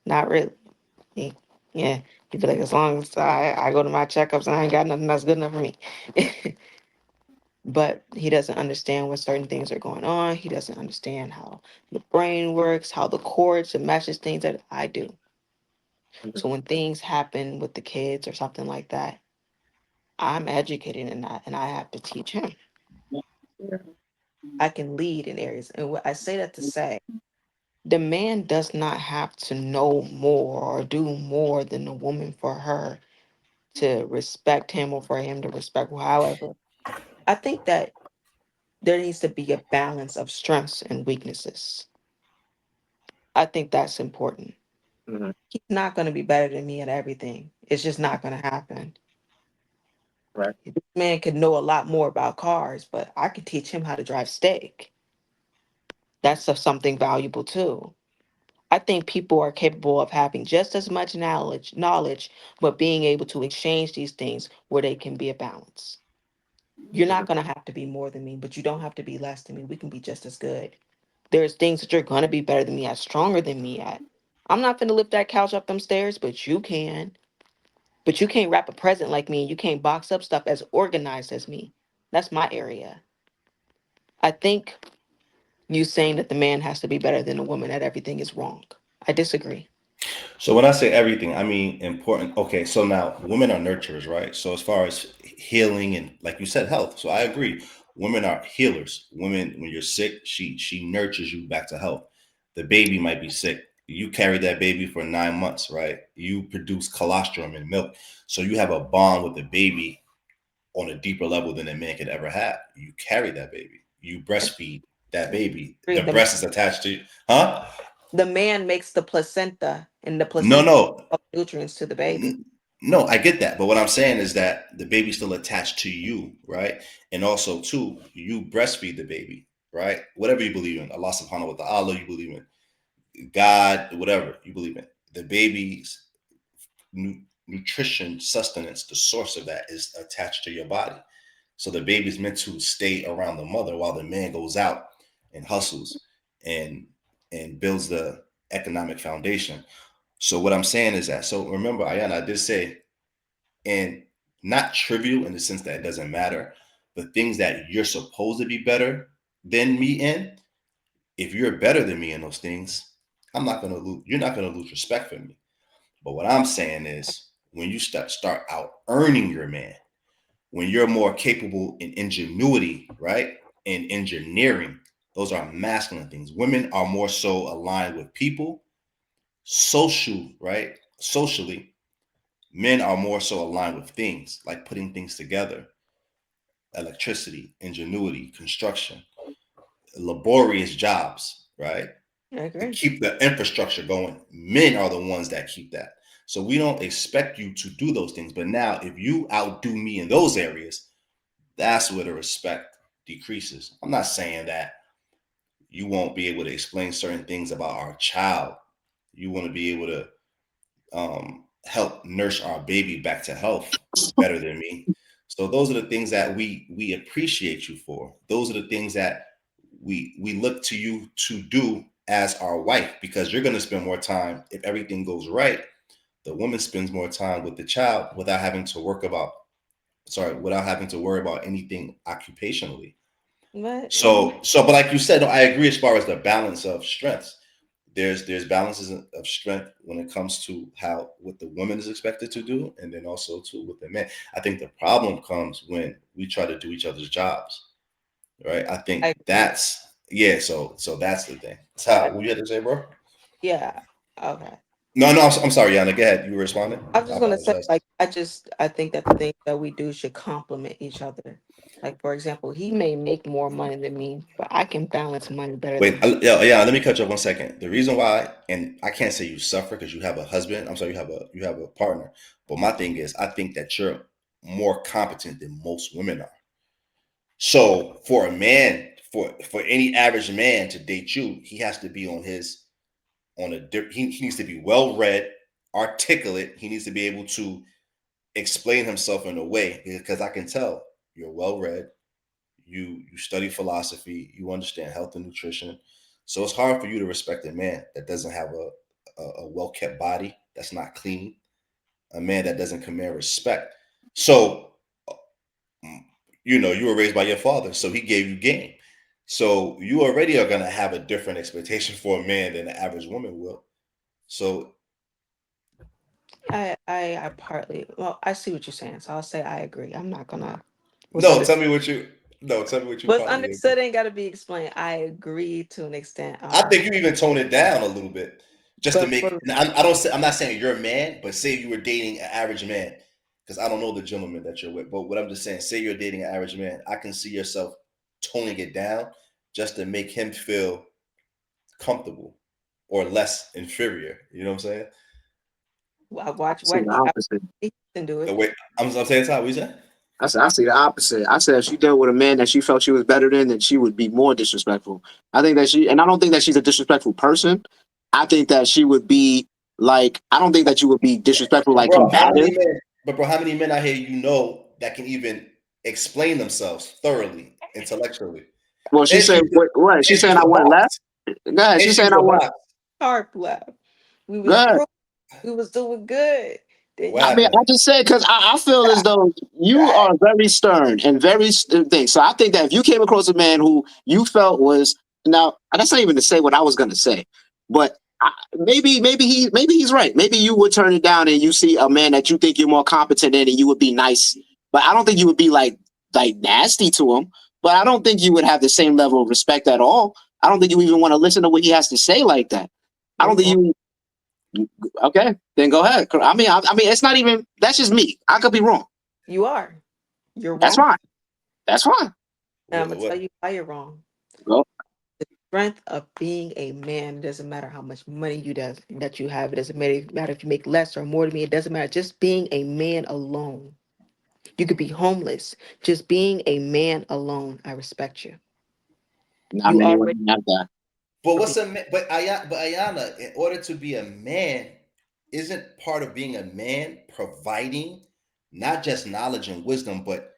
Not really. He- Yeah, you feel like as long as I go to my checkups and I ain't got nothing that's good enough for me. But he doesn't understand what certain things are going on. He doesn't understand how the brain works, how the cords and meshes things that I do. So when things happen with the kids or something like that, I'm educated in that and I have to teach him. I can lead in areas. And what I say that to say, the man does not have to know more or do more than the woman for her to respect him or for him to respect her. However, I think that there needs to be a balance of strengths and weaknesses. I think that's important. Mhm. He's not going to be better than me at everything. It's just not going to happen. Right. This man could know a lot more about cars, but I could teach him how to drive steak. That's something valuable too. I think people are capable of having just as much knowledge, but being able to exchange these things where they can be a balance. You're not Mhm. going to have to be more than me, but you don't have to be less than me. We can be just as good. There's things that you're going to be better than me at, stronger than me at. I'm not going to lift that couch up them stairs, but you can. But you can't wrap a present like me. You can't box up stuff as organized as me. That's my area. I think you saying that the man has to be better than the woman at everything is wrong. I disagree. So when I say everything, I mean important. Okay, so now women are nurturers, right? So as far as healing and like you said, health. So I agree. Women are healers. Women, when you're sick, she nurtures you back to health. The baby might be sick. You carry that baby for 9 months, right? You produce colostrum in milk. So you have a bond with the baby on a deeper level than a man could ever have. You carry that baby. You breastfeed that baby. The The, breast is attached to you. Huh? the man makes the placenta, and the No, placenta no. of nutrients to the baby. No, I get that. But what I'm saying is that the baby's still attached to you, right? And also, too, you breastfeed the baby, right? Whatever you believe in, Allah subhanahu wa ta'ala, you believe in God, whatever you believe in. The baby's nutrition, sustenance, the source of that is attached to your body. So the baby's meant to stay around the mother while the man goes out and hustles and builds the economic foundation. So what I'm saying is that, so remember, Ayana, I did say, and not trivial in the sense that it doesn't matter, but things that you're supposed to be better than me in, if you're better than me in those things, I'm not gonna lose, you're not gonna lose respect for me. But what I'm saying is when you start out earning your man, when you're more capable in ingenuity, right? And engineering, those are masculine things. Women are more so aligned with people, social, right? Socially, men are more so aligned with things like putting things together, electricity, ingenuity, construction, laborious jobs, right? I To agree. keep the infrastructure going. Men are the ones that keep that. So we don't expect you to do those things. But now, if you outdo me in those areas, that's where the respect decreases. I'm not saying that you won't be able to explain certain things about our child. You want to be able to help nurse our baby back to health better than me. So those are the things that we appreciate you for. Those are the things that we look to you to do as our wife, because you're going to spend more time, if everything goes right, the woman spends more time with the child without having to without having to worry about anything occupationally. But So but like you said, no, I agree as far as the balance of strengths. There's balances of strength when it comes to how what the woman is expected to do, and then also to with the man. I think the problem comes when we try to do each other's jobs, right? I think I agree. that's yeah. So that's the thing. Ty, what you had to say, bro? Yeah. Okay. No, no, I'm sorry, Yana. Go ahead. You were responding. I was I just gonna say, apologize. like, I think that the things that we do should complement each other. Like, for example, he may make more money than me, but I can balance money better than Wait, him. yeah, yeah. Let me cut you off 1 second. The reason why, and I can't say you suffer because you have a husband. I'm sorry, you have a partner. But my thing is, I think that you're more competent than most women are. So for a man, for any average man to date you, he has to be on his on a he needs to be well read, articulate. He needs to be able to explain himself in a way, because I can tell you're well read. You study philosophy. You understand health and nutrition. So it's hard for you to respect a man that doesn't have a well kept body, that's not clean, a man that doesn't command respect. So mm, you were raised by your father, so he gave you game. So you already are gonna have a different expectation for a man than the average woman will. So I partly, well, I see what you're saying, so I'll say I agree. I'm not gonna. What's no, under tell me what you no, tell me what you what's partly agree. understood ain't got to be explained. I agree to an extent. I think you even tone it down a little bit just to But make. for And I don't say I'm not saying you're a man, but say you were dating an average man, because I don't know the gentleman that you're with. But what I'm just saying, say you're dating an average man, I can see yourself toning it down just to make him feel comfortable or less inferior. You know what I'm saying? I watch, see watch, the I, opposite. he can do The it. way I'm saying, Ty, what you say? I see the opposite. I said if she dealt with a man that she felt she was better than, then she would be more disrespectful. I think that and I don't think that she's a disrespectful person. I think that she would be like, I don't think that you would be disrespectful, like Bro, how combative. many men? But bro, how many men out here that can even explain themselves thoroughly, intellectually? Well, she And said, what? She's and saying she's I a went left. box. Go ahead. And She's she's saying I a went. box. Sharp left. We Go was ahead. cruel. We was doing good. Then What he I mean, happened? I just said because I feel as though you right. are very stern and very thing. So I think that if you came across a man who you felt was, now that's not even to say what I was going to say, but maybe he's right. Maybe you would turn it down and you see a man that you think you're more competent in, and you would be nice. But I don't think you would be like nasty to him. But I don't think you would have the same level of respect at all. I don't think you even want to listen to what he has to say like that. I No, don't think you. Okay, then go ahead. I mean, it's not even. That's just me. I could be wrong. you are. You're That's wrong. fine. That's fine. And I'm What, gonna tell what? you why you're wrong. Go. Strength of being a man, it doesn't matter how much money that you have. It doesn't matter if you make less or more to me. It doesn't matter. Just being a man alone. You could be homeless. Just being a man alone. I respect you. I You mean, you already wouldn't have that. But are what's being, a ma- but Ayana, in order to be a man, isn't part of being a man providing not just knowledge and wisdom, but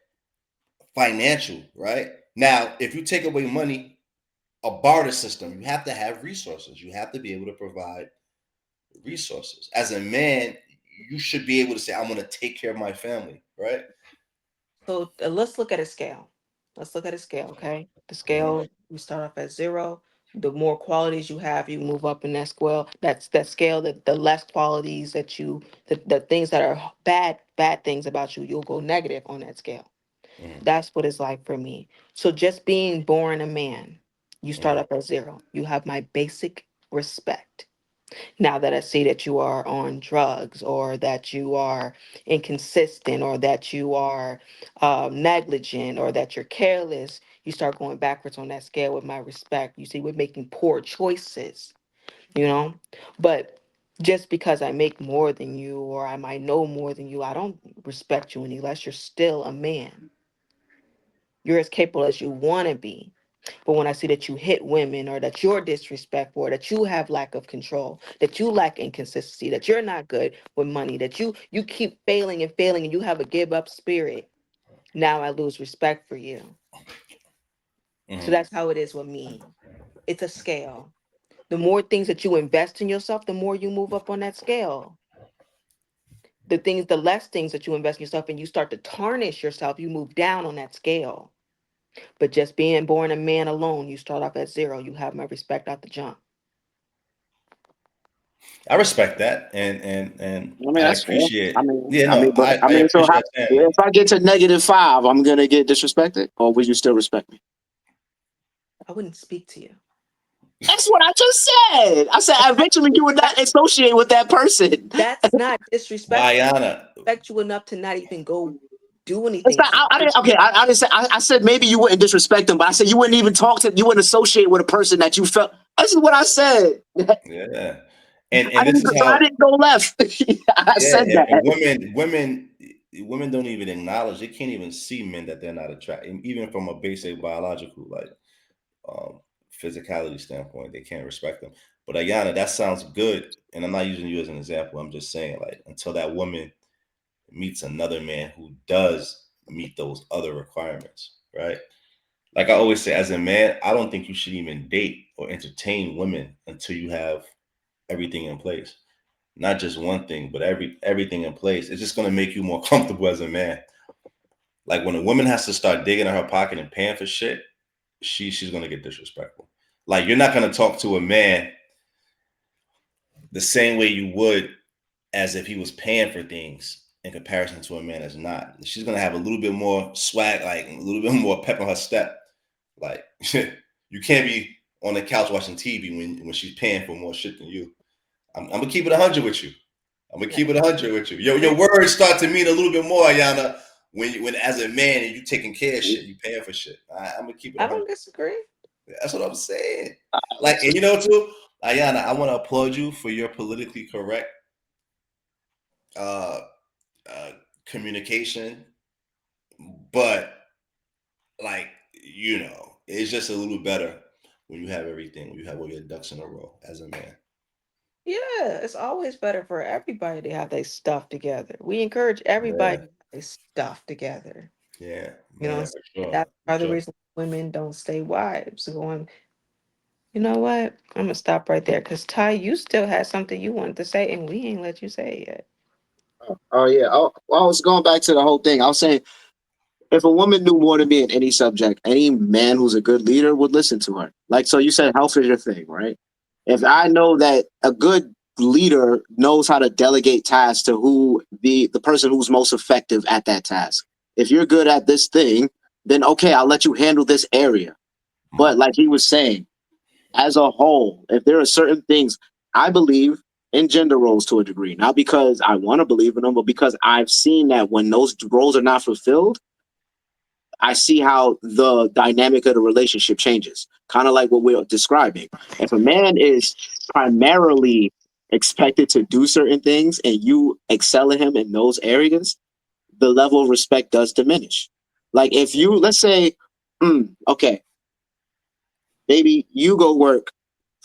financial, right? Now, if you take away money, a barter system, you have to have resources. You have to be able to provide resources. As a man, you should be able to say, I'm gonna take care of my family, right? so let's look at a scale. Let's look at a scale, okay? The Mhm. scale, you start off at zero. The more qualities you have, you move up in that scale. That's that scale. The less qualities that the things that are bad things about you, you'll go negative on that scale. Mhm. That's what it's like for me. So just being born a man, you start Mhm. up at zero. You have my basic respect. Now that I see that you are on drugs or that you are inconsistent or that you are negligent or that you're careless, you start going backwards on that scale with my respect. You see, we're making poor choices, you know? But just because I make more than you or I might know more than you, I don't respect you any less. You're still a man. You're as capable as you want to be. But when I see that you hit women or that you're disrespectful or that you have lack of control, that you lack inconsistency, that you're not good with money, that you keep failing and failing and you have a give up spirit, now I lose respect for you. So Mhm. that's how it is with me. It's a scale. The more things that you invest in yourself, the more you move up on that scale. The less things that you invest in yourself and you start to tarnish yourself, you move down on that scale. But just being born a man alone, you start off at zero. You have my respect out the jump. I respect that, and I mean, I that's fair. appreciate. Yeah, But I so appreciate how, that saying that. if I get to -5, I'm gonna get disrespected, or would you still respect me? I wouldn't speak to you. That's what I just said. I said eventually you would not associate with that person. That's not disrespectful. Bayana, Respect you enough to not even go do It's anything not. for I you. didn't. Okay, I didn't say. I said maybe you wouldn't disrespect them, but I said you wouldn't even talk to. You wouldn't associate with a person that you felt. This is what I said. yeah, I and this didn't. is So I how. didn't go left. I Yeah, said and that. women don't even acknowledge. They can't even see men that they're not attracted, even from a basic biological um physicality standpoint. They can't respect them. But Ayana, that sounds good, and I'm not using you as an example. I'm just saying, like, until that woman meets another man who does meet those other requirements, right? Like I always say, as a man, I don't think you should even date or entertain women until you have everything in place. Not just one thing, but everything in place. It's just gonna make you more comfortable as a man. Like when a woman has to start digging in her pocket and paying for shit, she's gonna get disrespectful. Like you're not gonna talk to a man the same way you would as if he was paying for things in comparison to a man that's not. She's gonna have a little bit more swag, like a little bit more pep on her step. Like you can't be on the couch watching TV when she's paying for more shit than you. I'm gonna keep it 100 with you. I'm gonna keep it 100 with you. Your words start to mean a little bit more, Ayana, when as a man and you taking care of shit, you paying for shit. I'm gonna keep it I 100. don't disagree. That's what I'm saying. Like, and you know too, Ayana, I want to applaud you for your politically correct uh, uh, communication, but like it's just a little better when you have everything, when you have all your ducks in a row as a man. Yeah, it's always better for everybody to have their stuff together. We encourage everybody Yeah, to have their stuff together. yeah, You know what I'm man, saying? for sure, That's for part of the sure. reason women don't stay wives. Going, you know what? I'm gonna stop right there because Ty, you still had something you wanted to say, and we ain't let you say it yet. Oh yeah. I was going back to the whole thing. I was saying if a woman knew more than me in any subject, any man who's a good leader would listen to her. Like so, you said health is your thing, right? If I know that a good leader knows how to delegate tasks to who the person who's most effective at that task. If you're good at this thing, then okay, I'll let you handle this area. Mhm. But like he was saying, as a whole, if there are certain things, I believe in gender roles to a degree, not because I want to believe in them, but because I've seen that when those roles are not fulfilled, I see how the dynamic of the relationship changes. Kind of like what we're describing. If a man is primarily expected to do certain things and you excel at him in those areas, the level of respect does diminish. Like if you, let's say, okay, baby, you go work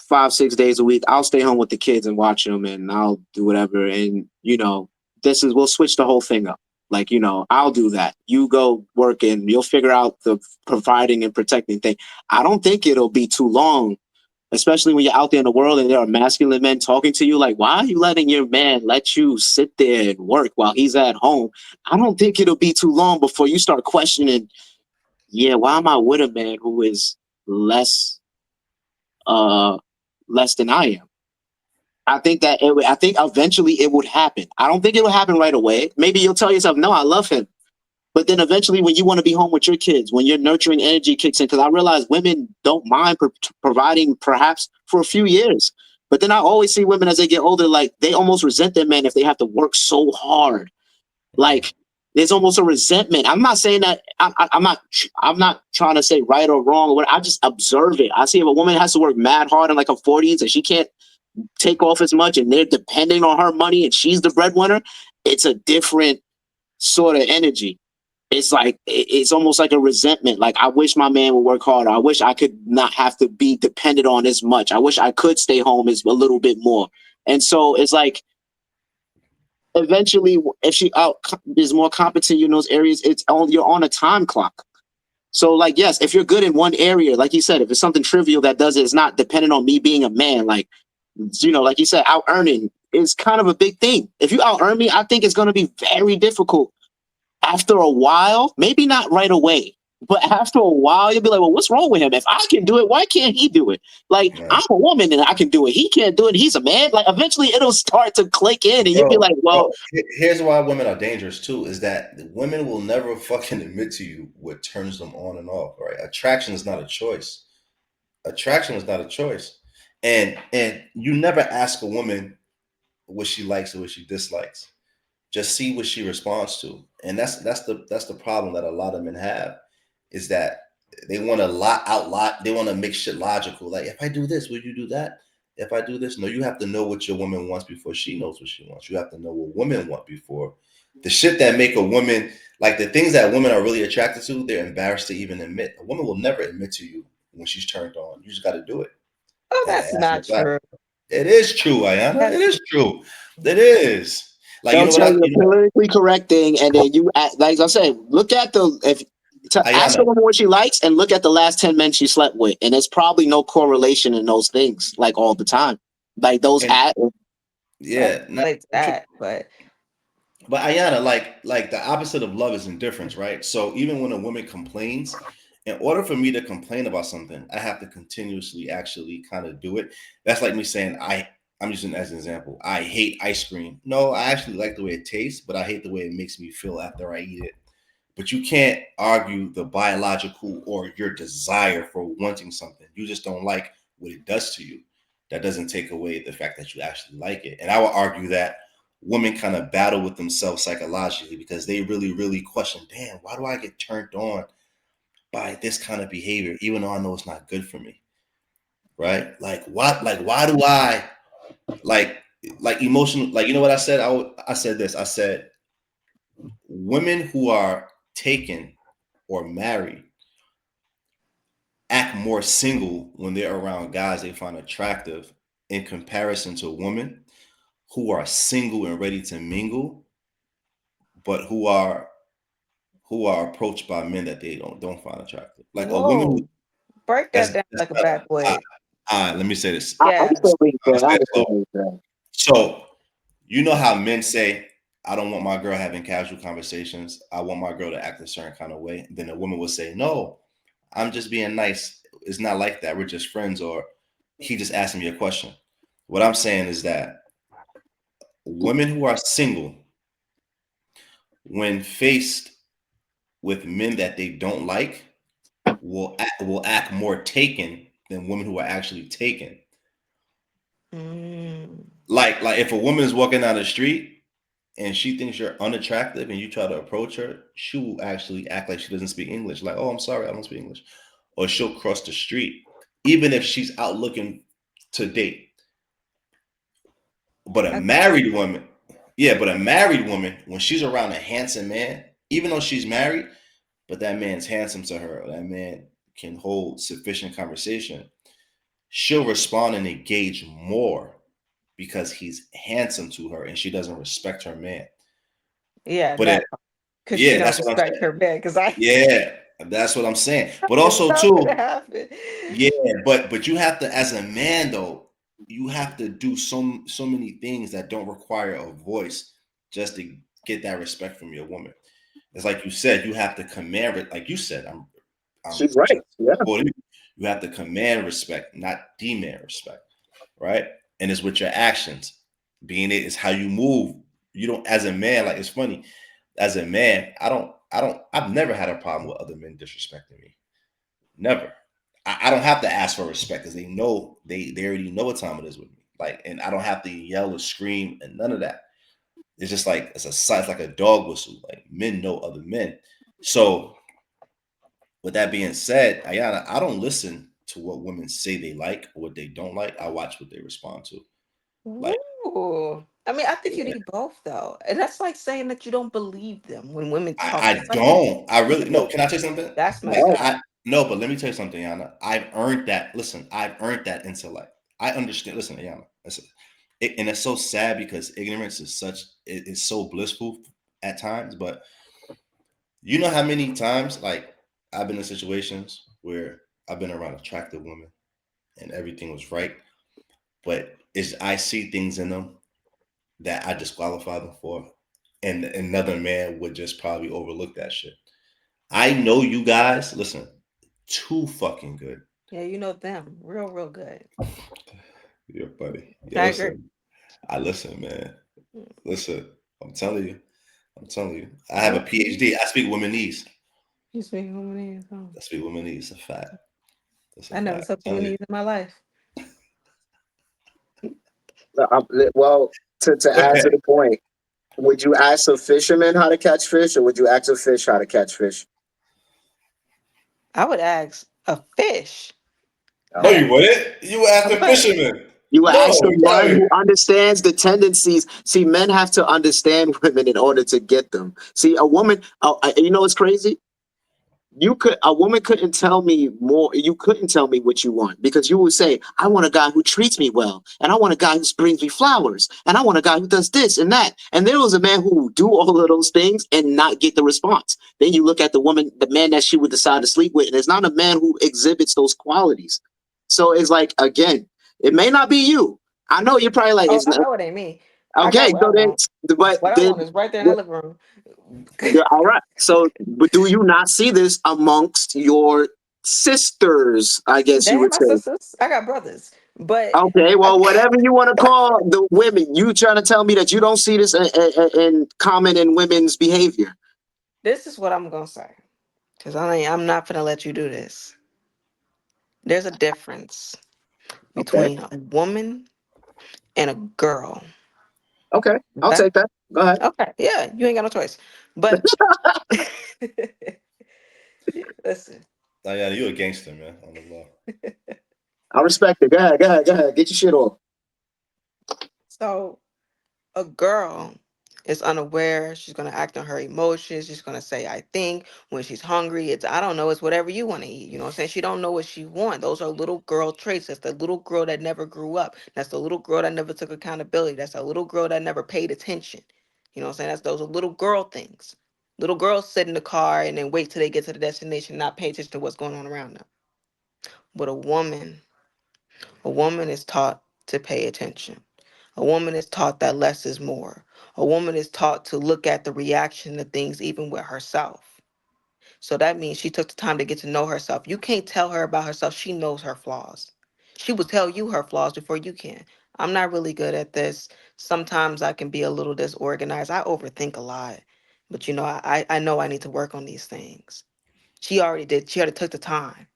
5, 6 days a week. I'll stay home with the kids and watch them, and I'll do whatever. And we'll switch the whole thing up. Like, I'll do that. You go work and you'll figure out the providing and protecting thing. I don't think it'll be too long, especially when you're out there in the world and there are masculine men talking to you. Like, why are you letting your man let you sit there and work while he's at home? I don't think it'll be too long before you start questioning, yeah, why am I with a man who is less less than I am? I think eventually it would happen. I don't think it will happen right away. Maybe you'll tell yourself, no, I love him. But then eventually when you want to be home with your kids, when your nurturing energy kicks in, because I realize women don't mind providing perhaps for a few years. But then I always see women as they get older, like they almost resent their men if they have to work so hard. Like there's almost a resentment. I'm not saying that I'm not trying to say right or wrong or what. I just observe it. I see if a woman has to work mad hard in like her 40s and she can't take off as much and they're depending on her money and she's the breadwinner, it's a different sort of energy. It's like it's almost like a resentment. Like I wish my man would work harder. I wish I could not have to be dependent on as much. I wish I could stay home as a little bit more. And so it's like eventually if she out is more competent in those areas, you're on a time clock. So like yes, if you're good in one area, like you said, if it's something trivial that does it, it's not dependent on me being a man. Like like you said, out earning is kind of a big thing. If you out earn me, I think it's going to be very difficult after a while, maybe not right away, but after a while, you'll be like, well, what's wrong with him? If I can do it, why can't he do it? Like, Yeah. I'm a woman and I can do it. He can't do it. He's a man. Like, eventually it'll start to click in and you'll be like, well, here's why women are dangerous too, is that women will never fucking admit to you what turns them on and off, right? Attraction is not a choice. Attraction is not a choice. And you never ask a woman what she likes or what she dislikes. Just see what she responds to. And that's the problem that a lot of men have, is that they want to they want to make shit logical. Like, if I do this, will you do that? If I do this, no, you have to know what your woman wants before she knows what she wants. You have to know what women want before the shit that make a woman, like the things that women are really attracted to, they're embarrassed to even admit. A woman will never admit to you when she's turned on. You just got to do it. Oh, And that's that's a not fact. true. It is true, Ayana. It That's is true. It is. Like, you they'll know what tell I, you a politically correct thing. And then like I said, look at ask Ayana, a woman what she likes and look at the last 10 men she slept with. And there's probably no correlation in those things, like all the time. Like those and that's yeah, not like true. that, but But Ayana, like the opposite of love is indifference, right? So even when a woman complains, in order for me to complain about something, I have to continuously actually kind of do it. That's like me saying I'm using it as an example. I hate ice cream. No, I actually like the way it tastes, but I hate the way it makes me feel after I eat it. But you can't argue the biological or your desire for wanting something. You just don't like what it does to you. That doesn't take away the fact that you actually like it. And I would argue that women kind of battle with themselves psychologically because they really, really question, damn, why do I get turned on by this kind of behavior, even though I know it's not good for me? Right? Like what? Like why do I like emotional? Like, you know what I said? I said this. I said women who are taken or married act more single when they're around guys they find attractive in comparison to women who are single and ready to mingle, but who are approached by men that they don't find attractive. Like a woman who whoa, break that down that's like a bad uh, way. let me say this. I Yeah. understand what you're I'll saying. I say it understand slow. what you're saying. So you know how men say, I don't want my girl having casual conversations. I want my girl to act a certain kind of way. Then a woman will say, no, I'm just being nice. It's not like that. We're just friends, or he just asked me a question. What I'm saying is that women who are single, when faced with men that they don't like, will act more taken than women who are actually taken. Mm. Like if a woman is walking down the street and she thinks you're unattractive and you try to approach her, she will actually act like she doesn't speak English. Like, oh, I'm sorry, I don't speak English. Or she'll cross the street, even if she's out looking to date. But a That's married woman, yeah, but a married woman, when she's around a handsome man, even though she's married, but that man's handsome to her, or that man can hold sufficient conversation, she'll respond and engage more because he's handsome to her and she doesn't respect her man. yeah, But it, that because she yeah, don't that's what I'm respect saying. her man. Because I Yeah, that's what I'm saying. But it's also not gonna too, happen. yeah, but you have to, as a man though, you have to do so many things that don't require a voice just to get that respect from your woman. It's like you said, you have to command it. Like you said, I'm She's right. just Yeah. quoting you. You have to command respect, not demand respect, right? And it's with your actions. Being it is how you move. You don't, as a man, like it's funny. As a man, I've never had a problem with other men disrespecting me. Never. I don't have to ask for respect because they know they already know what time it is with me. Like, and I don't have to yell or scream and none of that. It's just like it's like a dog whistle. Like men know other men. So with that being said, Ayana, I don't listen to what women say they like or what they don't like. I watch what they respond to. Like Ooh. I mean, I think you yeah, need both though, and that's like saying that you don't believe them when women talk. I That's like don't. I really no. Can I tell you something? that's Like messed No. up. I no, but let me tell you something, Ayana. I've earned that. Listen, I've earned that intellect. I understand. Listen, Ayana. Listen, and it's so sad because ignorance is such it's so blissful at times. But you know how many times like I've been in situations where I've been around attractive women and everything was right, but is I see things in them that I disqualify them for, and another man would just probably overlook that shit. I know you guys. Listen, too fucking good. Yeah, you know them real good. You're funny. Yeah, I agree. listen. I listen, man. Listen. I'm telling you. I'm telling you. I have a Okay. PhD. I speak womanese. You speak womanese. Oh. I speak womanese. A fact. That's a I never fact. spoke I'm telling you. womanese in my life. Well, to add to Okay. the point, would you ask a fisherman how to catch fish, or would you ask a fish how to catch fish? I would ask a fish No, Oh. that you wouldn't. You would ask I the would. fisherman. You would No, ask the you one got who understands the tendencies. See, men have to understand women in order to get them. See, a woman, you know what's crazy? A woman couldn't tell me more. You couldn't tell me what you want because you would say, I want a guy who treats me well, and I want a guy who brings me flowers, and I want a guy who does this and that. And there was a man who would do all of those things and not get the response. Then you look at the woman, the man that she would decide to sleep with, and it's not a man who exhibits those qualities. So it's like, again, it may not be you. I know you're probably like, Oh, it's I not know it ain't me. I got okay. what I So then, want. but What I then want is right there in the living room. yeah, all right. So, but do you not see this amongst your sisters? I guess They you ain't would my say. sisters. I got brothers. But Okay, well, whatever you want to call the women, you trying to tell me that you don't see this in common in women's behavior? this is what I'm gonna say. Because I'm not gonna let you do this. There's a difference Okay, between a woman and a girl. okay, I'll Okay. take that. Go ahead. Okay. Yeah, you ain't got no choice. But listen. Diana, you a gangster, man. On the law. I respect it. Go ahead, go ahead, go ahead. Get your shit off. So a girl is unaware. She's gonna act on her emotions. She's gonna say, "I think." When she's hungry, it's I don't know. It's whatever you want to eat. You know what I'm saying? She don't know what she want. Those are little girl traits. That's the little girl that never grew up. That's the little girl that never took accountability. That's a little girl that never paid attention. You know what I'm saying? That's those are little girl things. Little girls sit in the car and then wait till they get to the destination, not pay attention to what's going on around them. But a woman is taught to pay attention. A woman is taught that less is more. A woman is taught to look at the reaction to things even with herself. So that means she took the time to get to know herself. You can't tell her about herself. She knows her flaws. She will tell you her flaws before you can. I'm not really good at this. Sometimes I can be a little disorganized. I overthink a lot. But I know I need to work on these things. She already did. She already took the time.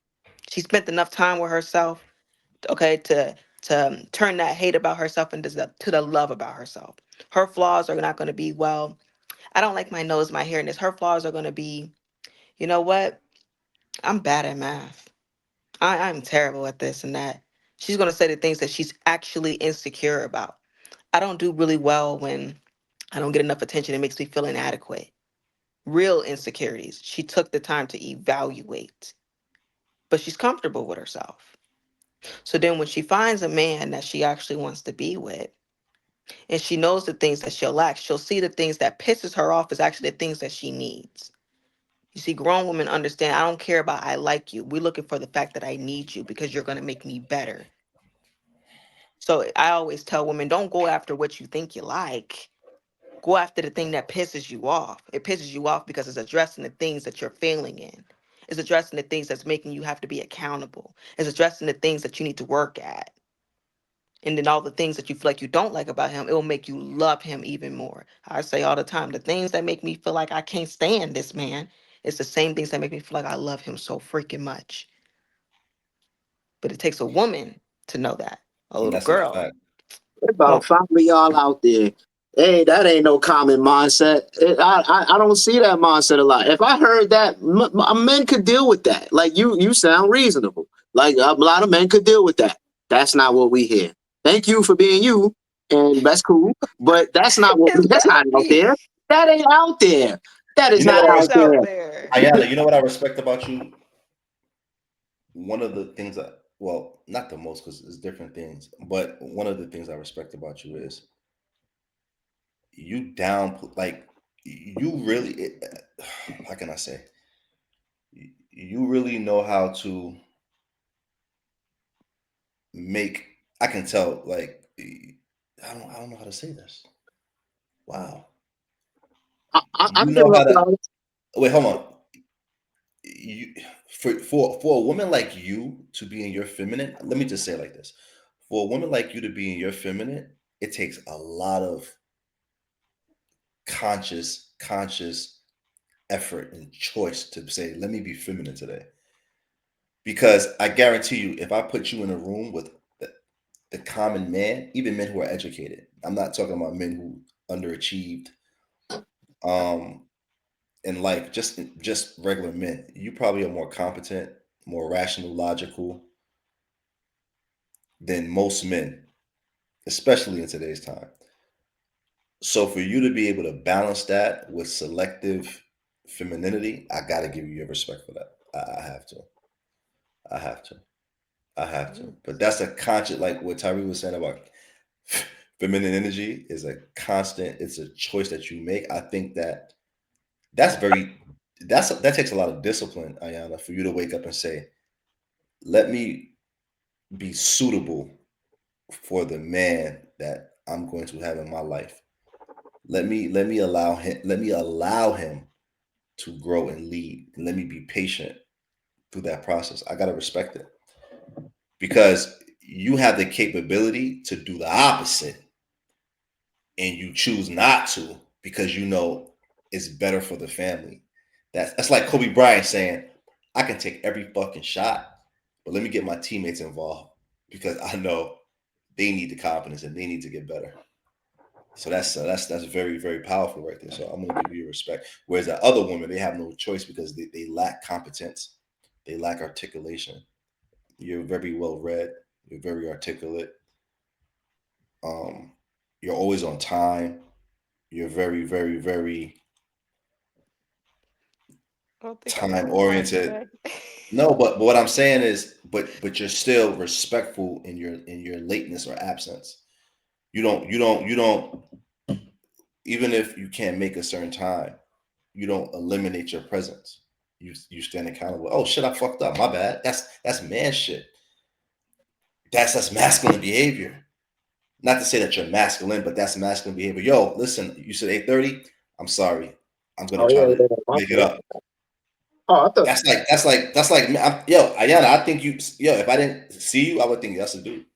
She spent enough time with herself, okay, to turn that hate about herself into to the love about herself. Her flaws are not going to be, well, I don't like my nose, my hair, and this. Her flaws are going to be, you know what? I'm bad at math. I'm terrible at this and that. She's going to say the things that she's actually insecure about. I don't do really well when I don't get enough attention. It makes me feel inadequate. Real insecurities. She took the time to evaluate, but she's comfortable with herself. So then when she finds a man that she actually wants to be with, and she knows the things that she'll lack, she'll see the things that pisses her off is actually the things that she needs. You see, grown women understand, I don't care about I like you. We're looking for the fact that I need you because you're going to make me better. So I always tell women, don't go after what you think you like. Go after the thing that pisses you off. It pisses you off because it's addressing the things that you're failing in. It's addressing the things that's making you have to be accountable. It's addressing the things that you need to work at. And then all the things that you feel like you don't like about him, it will make you love him even more. I say all the time, the things that make me feel like I can't stand this man, it's the same things that make me feel like I love him so freaking much. But it takes a woman to know that. A And little that's a girl. fact. What about Well, five of y'all out there? Hey, that ain't no common mindset. I don't see that mindset a lot. If I heard that, men could deal with that. Like you sound reasonable. Like a lot of men could deal with that. That's not what we hear. Thank you for being you, and that's cool. But that's not what it's that's not gotta out be. there. That ain't out there. That You is know not what It I is out respect, out there. there. Ayala? You know what I respect about you? One of the things that, well, not the most because it's different things, but one of the things I respect about you is you down, like you really. How can I say? You really know how to make. I can tell. Like I don't know how to say this. Wow. I You can give know her how to. flowers. Wait, hold on. You for a woman like you to be in your feminine, let me just say it like this. For a woman like you to be in your feminine, it takes a lot of conscious effort and choice to say, let me be feminine today. Because I guarantee you, if I put you in a room with the common man, even men who are educated, I'm not talking about men who underachieved um in life, just regular men, you probably are more competent, more rational, logical than most men, especially in today's time. So for you to be able to balance that with selective femininity, I got to give you your respect for that. I have to. I have to. I have to. Mm. But that's a conscious, like what Tyree was saying about feminine energy is a constant. It's a choice that you make. I think that that's very that takes a lot of discipline, Ayana, for you to wake up and say, "Let me be suitable for the man that I'm going to have in my life. Let me allow him to grow and lead, and let me be patient through that process. I gotta respect it because you have the capability to do the opposite, and you choose not to because you know it's better for the family. That's like Kobe Bryant saying, "I can take every fucking shot, but let me get my teammates involved because I know they need the confidence and they need to get better." So that's very powerful right there. So I'm gonna give you respect. Whereas the other women, they have no choice because they lack competence, they lack articulation. You're very well read. You're very articulate. Um, you're always on time. You're very I don't think I'm time on time oriented. today. No, but what I'm saying is, but you're still respectful in your lateness or absence. You don't even if you can't make a certain time, you don't eliminate your presence. You stand accountable. Oh shit, I fucked up. My bad. That's man shit. That's masculine behavior. Not to say that you're masculine, but that's masculine behavior. Yo, listen, you said 8:30. I'm sorry. I'm gonna Oh try yeah, to yeah, my make it fault. up. Oh, I thought That's like yo, Ayana. I think yo. If I didn't see you, I would think that's a dude.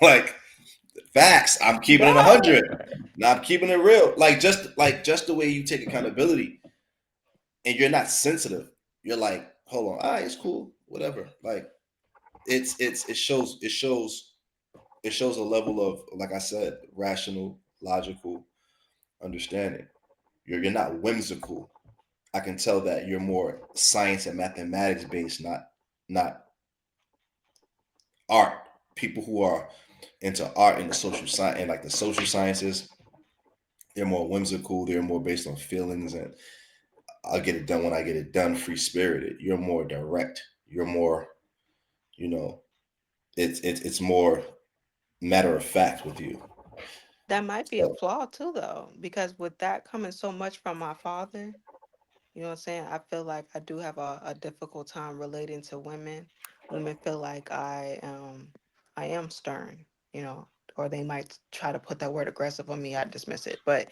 Like facts. I'm keeping it No. 100. Now I'm keeping it real. Like just the way you take accountability and you're not sensitive. You're like, hold on, all right, it's cool. whatever. Like it shows a level of, like I said, rational, logical understanding. You're not whimsical. I can tell that you're more science and mathematics based, not art. People who are into art and the social science and like the social sciences, they're more whimsical. They're more based on feelings, and I'll get it done when I get it done. Free spirited. You're more direct. You're more, you know, it's more matter of fact with you. That might be a So, flaw too, though, because with that coming so much from my father, you know what I'm saying? I feel like I do have a difficult time relating to women. Women feel like I am stern, you know, or they might try to put that word aggressive on me. I dismiss it. But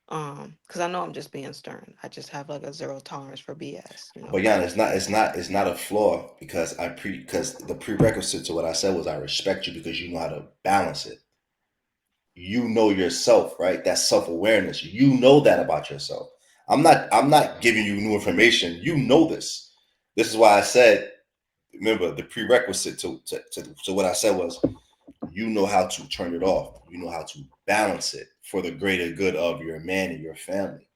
because I know I'm just being stern. I just have like a zero tolerance for BS, you but know. yeah, it's not a flaw because because the prerequisite to what I said was I respect you because you know how to balance it. You know yourself, right? That's self-awareness. You know that about yourself. I'm not giving you new information. You know this. This is why I said, remember, the prerequisite to what I said was you know how to turn it off. You know how to balance it for the greater good of your man and your family.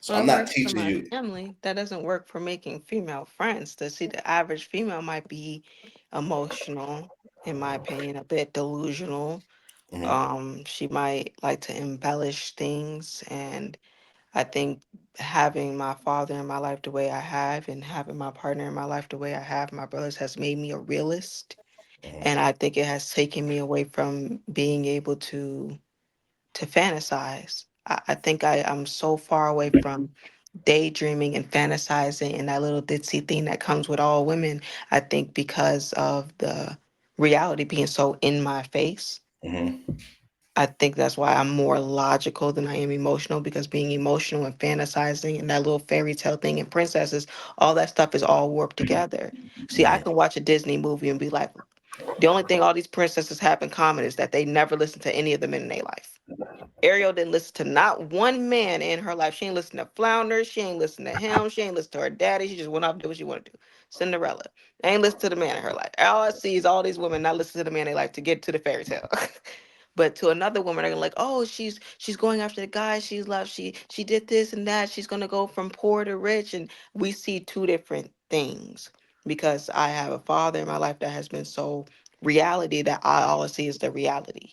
So Well, I'm it not works for teaching my you. family. That doesn't work for making female friends. To see the average female might be emotional, in my opinion, a bit delusional. Mhm, She might like to embellish things, and I think having my father in my life the way I have, and having my partner in my life the way I have, my brothers, has made me a realist. mhm, And I think it has taken me away from being able to fantasize. I think I'm so far away from daydreaming and fantasizing and that little ditzy thing that comes with all women. I think because of the reality being so in my face. mhm, I think that's why I'm more logical than I am emotional, because being emotional and fantasizing and that little fairy tale thing and princesses, all that stuff is all warped together. See, I mhm, can watch a Disney movie and be like, the only thing all these princesses have in common is that they never listen to any of the men in their life. Ariel didn't listen to not one man in her life. She ain't listen to Flounder. She ain't listen to him. She ain't listen to her daddy. She just went off and did what she wanted to do. Cinderella ain't listen to the man in her life. All I see is all these women not listen to the man in their life to get to the fairy tale. But to another woman, they're gonna like, oh, she's going after the guy she loves. She did this and that. She's gonna go from poor to rich, and we see two different things. Because I have a father in my life that has been so reality that I always see is the reality,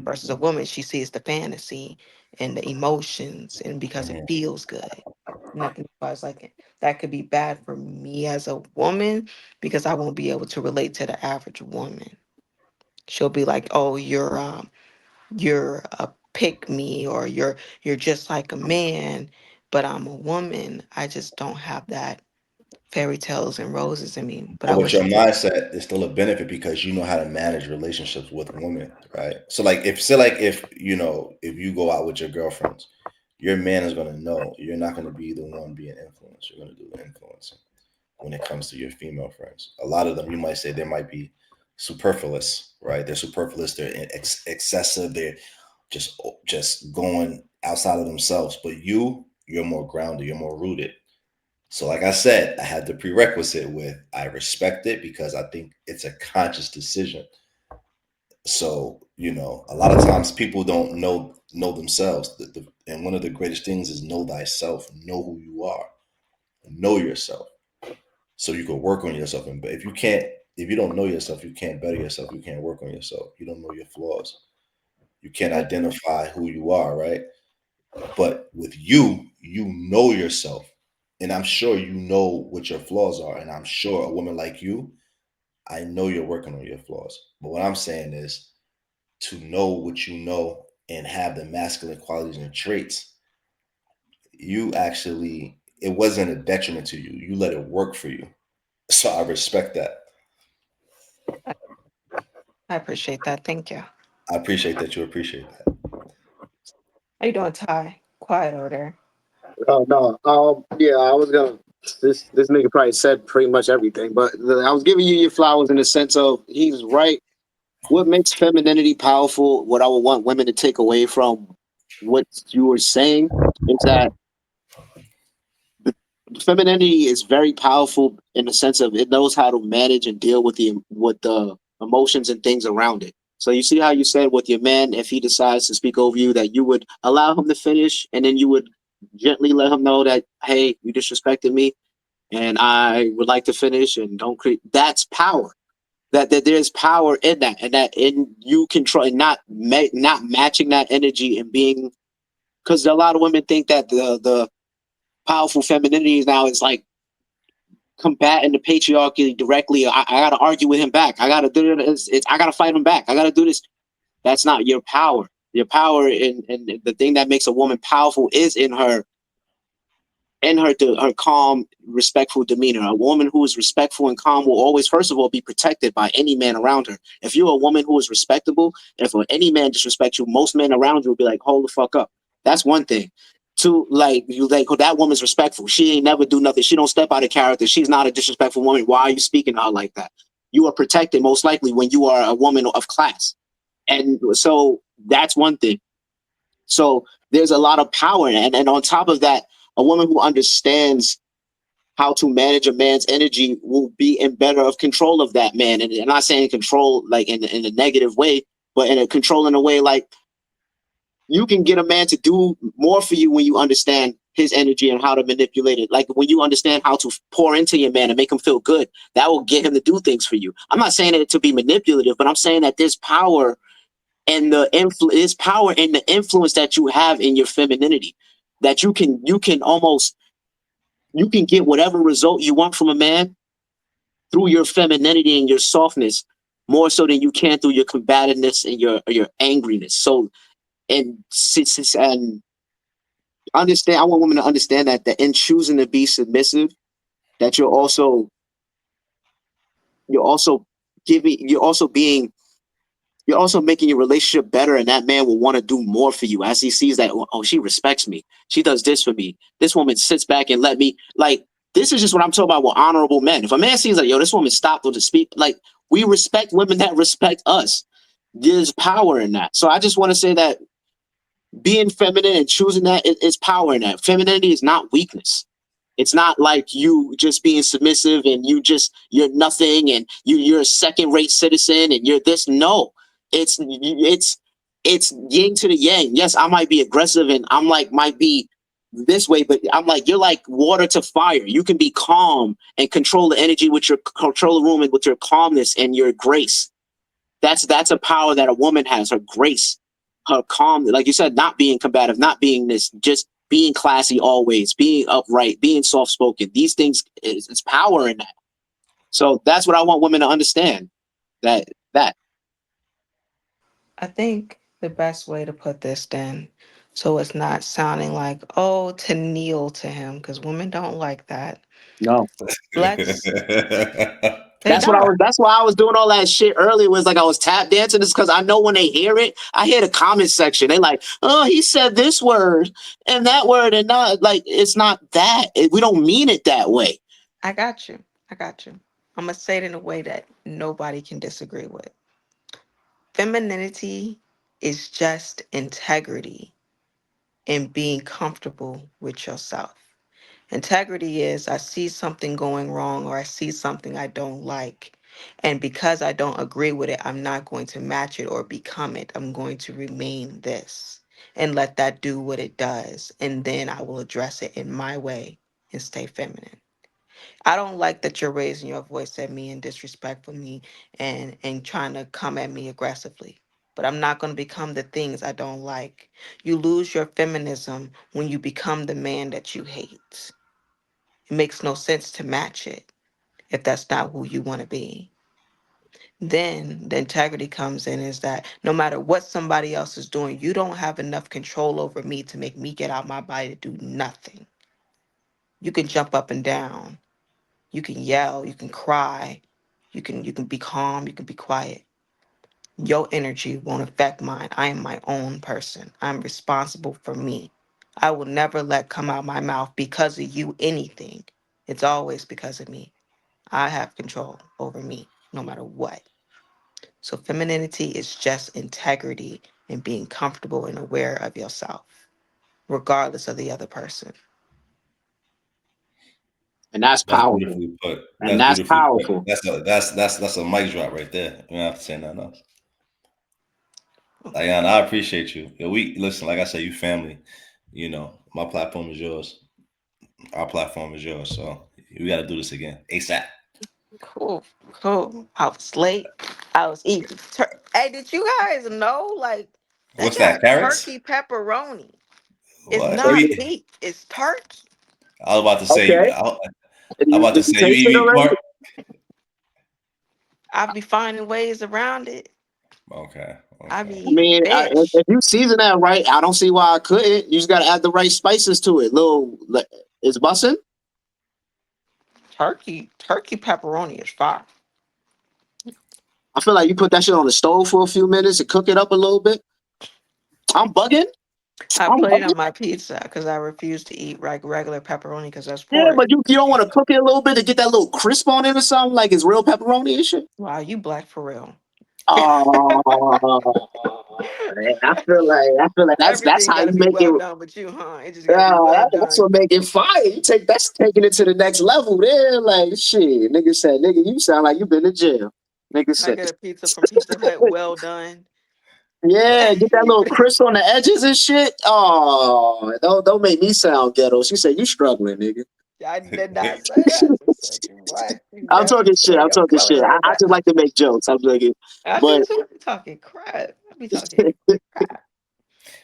versus a woman, she sees the fantasy and the emotions, and because it mhm. feels good. And I think I was like, that could be bad for me as a woman, because I won't be able to relate to the average woman. She'll be like, oh, you're a pick me, or you're just like a man, but I'm a woman. I just don't have that fairy tales and roses in me. But I But wish your I did. mindset is still a benefit because you know how to manage relationships with women, right? So like if say like if you know if you go out with your girlfriends, your man is gonna know you're not gonna be the one being influenced. You're gonna do the influencing when it comes to your female friends. A lot of them, you might say, they might be superfluous, right? They're superfluous. They're excessive. They're just going outside of themselves. But you're more grounded. You're more rooted. So, like I said, I had the prerequisite with I respect it because I think it's a conscious decision. So, a lot of times people don't know themselves. And one of the greatest things is know thyself, know who you are, know yourself, so you can work on yourself. And if you can't, if you don't know yourself, you can't better yourself. You can't work on yourself. You don't know your flaws. You can't I, identify who you are, right? But with you, you know yourself. And I'm sure you know what your flaws are. And I'm sure a woman like you, I know you're working on your flaws. But what I'm saying is to know what you know and have the masculine qualities and traits, you actually, it wasn't a detriment to you. You let it work for you. So I respect that. I appreciate that. Thank you. I appreciate that you appreciate that. How you doing, Ty? Quiet over there. Oh no. Yeah, I was gonna. This nigga probably said pretty much everything, but I was giving you your flowers in the sense of he's right. What makes femininity powerful? What I would want women to take away from what you were saying is that femininity is very powerful in the sense of it knows how to manage and deal with the emotions and things around it. So you see how you said with your man, if he decides to speak over you, that you would allow him to finish, and then you would gently let him know that, hey, you disrespected me, and I would like to finish, and don't create. That's power. That there's power in that, and that in you control and not matching that energy and being, because a lot of women think that the powerful femininity now is like combating the patriarchy directly. I got to argue with him back. I got to do this. I got to fight him back. I got to do this. That's not your power. Your power and the thing that makes a woman powerful is in her calm, respectful demeanor. A woman who is respectful and calm will always, first of all, be protected by any man around her. If you're a woman who is respectable, if any man disrespects you, most men around you will be like, hold the fuck up. That's one thing. Two, like you like, oh, that woman's respectful. She ain't never do nothing. She don't step out of character. She's not a disrespectful woman. Why are you speaking to her like that? You are protected most likely when you are a woman of class. And so that's one thing. So there's a lot of power in it. And on top of that, a woman who understands how to manage a man's energy will be in better of control of that man. And I'm not saying control like in a negative way, but in a control in a way like you can get a man to do more for you when you understand his energy and how to manipulate it. Like when you understand how to pour into your man and make him feel good, that will get him to do things for you. I'm not saying it to be manipulative, but I'm saying that there's power and is power in the influence that you have in your femininity, that you can almost you can get whatever result you want from a man through your femininity and your softness more so than you can through your combativeness and your angriness. So and understand, I want women to understand that in choosing to be submissive, that you're also giving you're also being you're also making your relationship better, and that man will want to do more for you as he sees that, oh, she respects me, she does this for me, this woman sits back and let me, like, this is just what I'm talking about with honorable men. If a man sees like, yo, this woman stopped to speak, like, we respect women that respect us. There's power in that. So I just want to say that being feminine and choosing that is power in that. Femininity is not weakness. It's not like you just being submissive and you're nothing and you're a second rate citizen and you're this. No, it's yin to the yang. Yes, I might be aggressive and I'm like might be this way, but I'm like you're like water to fire. You can be calm and control the energy with your control the room and with your calmness and your grace. That's a power that a woman has. Her grace, her calm, like you said, not being combative, not being this, just being classy always, being upright, being soft spoken. These things, it's power in that. So that's what I want women to understand. That I think the best way to put this then, so it's not sounding like, oh, to kneel to him, because women don't like that. no. Let's, they don't. That's why I was doing all that shit earlier. Was like I was tap dancing. It's because I know when they hear it, I hear the comment section. They like, oh, he said this word and that word, and not like it's not that. We don't mean it that way. I got you. I got you. I'm going to say it in a way that nobody can disagree with. Femininity is just integrity and being comfortable with yourself. Integrity is I see something going wrong or I see something I don't like. And because I don't agree with it, I'm not going to match it or become it. I'm going to remain this and let that do what it does. And then I will address it in my way and stay feminine. I don't like that you're raising your voice at me and disrespectful me and trying to come at me aggressively. But I'm not going to become the things I don't like. You lose your feminism when you become the man that you hate. It makes no sense to match it if that's not who you want to be. Then the integrity comes in is that no matter what somebody else is doing, you don't have enough control over me to make me get out my body to do nothing. You can jump up and down. You can yell, you can cry, you can be calm, you can be quiet. Your energy won't affect mine. I am my own person. I'm responsible for me. I will never let come out my mouth because of you anything. It's always because of me. I have control over me no matter what. So femininity is just integrity and being comfortable and aware of yourself, regardless of the other person. And that's That's powerful. beautifully put. And That's that's beautifully powerful. put. That's a mic drop right there. You don't have to say nothing else. Diana, I appreciate you. Yeah, we listen, like I said, you family. You know, my platform is yours. Our platform is yours. So we got to do this again ASAP. Cool, cool. I was late. I was eating. Hey, did you guys know? Like, they What's that? got Carrots? turkey pepperoni. It's What? not meat. It's turkey. I was about to say. Okay. I'm about to Did you say you taste eat it meat already? pork. I be finding ways around it. Okay. I be Okay. I eating mean, fish. if you season that right, I don't see why I couldn't. You just got to add the right spices to it. It's bussin'. Turkey pepperoni is fire. I feel like you put that shit on the stove for a few minutes and cook it up a little bit. I'm bugging. I I'm put it bugging. on my pizza because I refuse to eat regular pepperoni because that's Yeah, pork. but you don't want to cook it a little bit to get that little crisp on it or something like it's real pepperoni and shit. Wow, you black for real. Oh, I feel like that's Everything how got you to be make it. well done, but you, huh? It just got to be well That's done. what make it fire. That's taking it to the next level. There, like shit. Nigga said, nigga, you sound like you been in jail. Nigga Can I said, get a pizza from Pizza Hut? Well done. yeah, get that little crisp on the edges and shit. Oh, don't make me sound ghetto. She said, you struggling, nigga. I did not say that. I just said you black. You I'm definitely talking shit. show I'm your talking color shit. in I that. just like to make jokes. I'm joking, I but do too. I be talking crap. I be talking crap.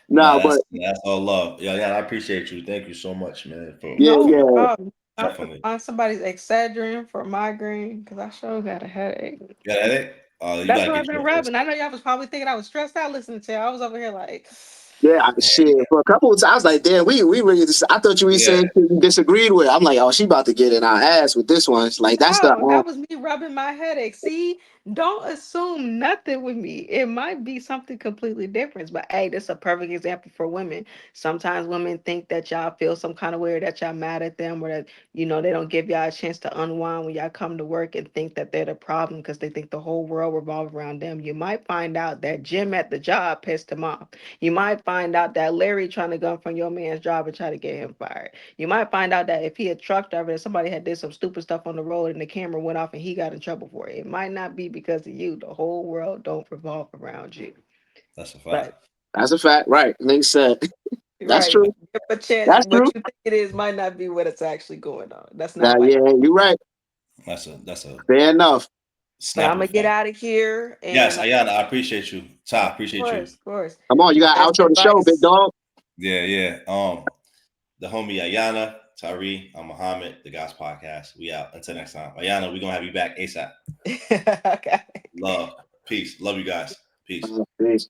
Nah, nah, but that's all love. Yeah, I appreciate you. Thank you so much, man. yeah, No For yeah. problem. I have to definitely. find somebody's Excedrin for migraine because I sure got a headache. You got a headache? You That's gotta what I've get been your rubbing. I know y'all was probably thinking I was stressed out listening to you. I was over here like, Yeah, shit. For a couple of times, I was like, damn, we really. I thought you were yeah. saying shit you disagreed with. I'm like, oh, she about to get in our ass with this one. It's like that's the. no, that was me rubbing my headache. See, don't assume nothing with me. It might be something completely different. But hey, this is a perfect example for women. Sometimes women think that y'all feel some kind of way or that y'all mad at them or that, they don't give y'all a chance to unwind when y'all come to work and think that they're the problem because they think the whole world revolves around them. You might find out that Jim at the job pissed him off. You might find out that Larry trying to gun from your man's job and try to get him fired. You might find out that if he a truck driver, that somebody had did some stupid stuff on the road and the camera went off and he got in trouble for it. It might not be because of you. The whole world don't revolve around you. That's a But fact. That's a fact, right? Nigga said that's right, true. give a chance. That's What true. you think it is might not be what it's actually going on. That's Nah, not like. yeah, you're right. That's a Fair enough. But I'm snap of gonna a get fact. out of here Yes, and Ayana, I appreciate you. Ty, I of appreciate you. course, of course. Come on, you got Best outro the show, big advice. dog. Yeah. The homie Ayana, Tyree, I'm Muhammad, the Guys Podcast. We out. Until next time. Ayana, we're gonna have you back ASAP. Okay. Love. Peace. Love you guys. Peace. Peace.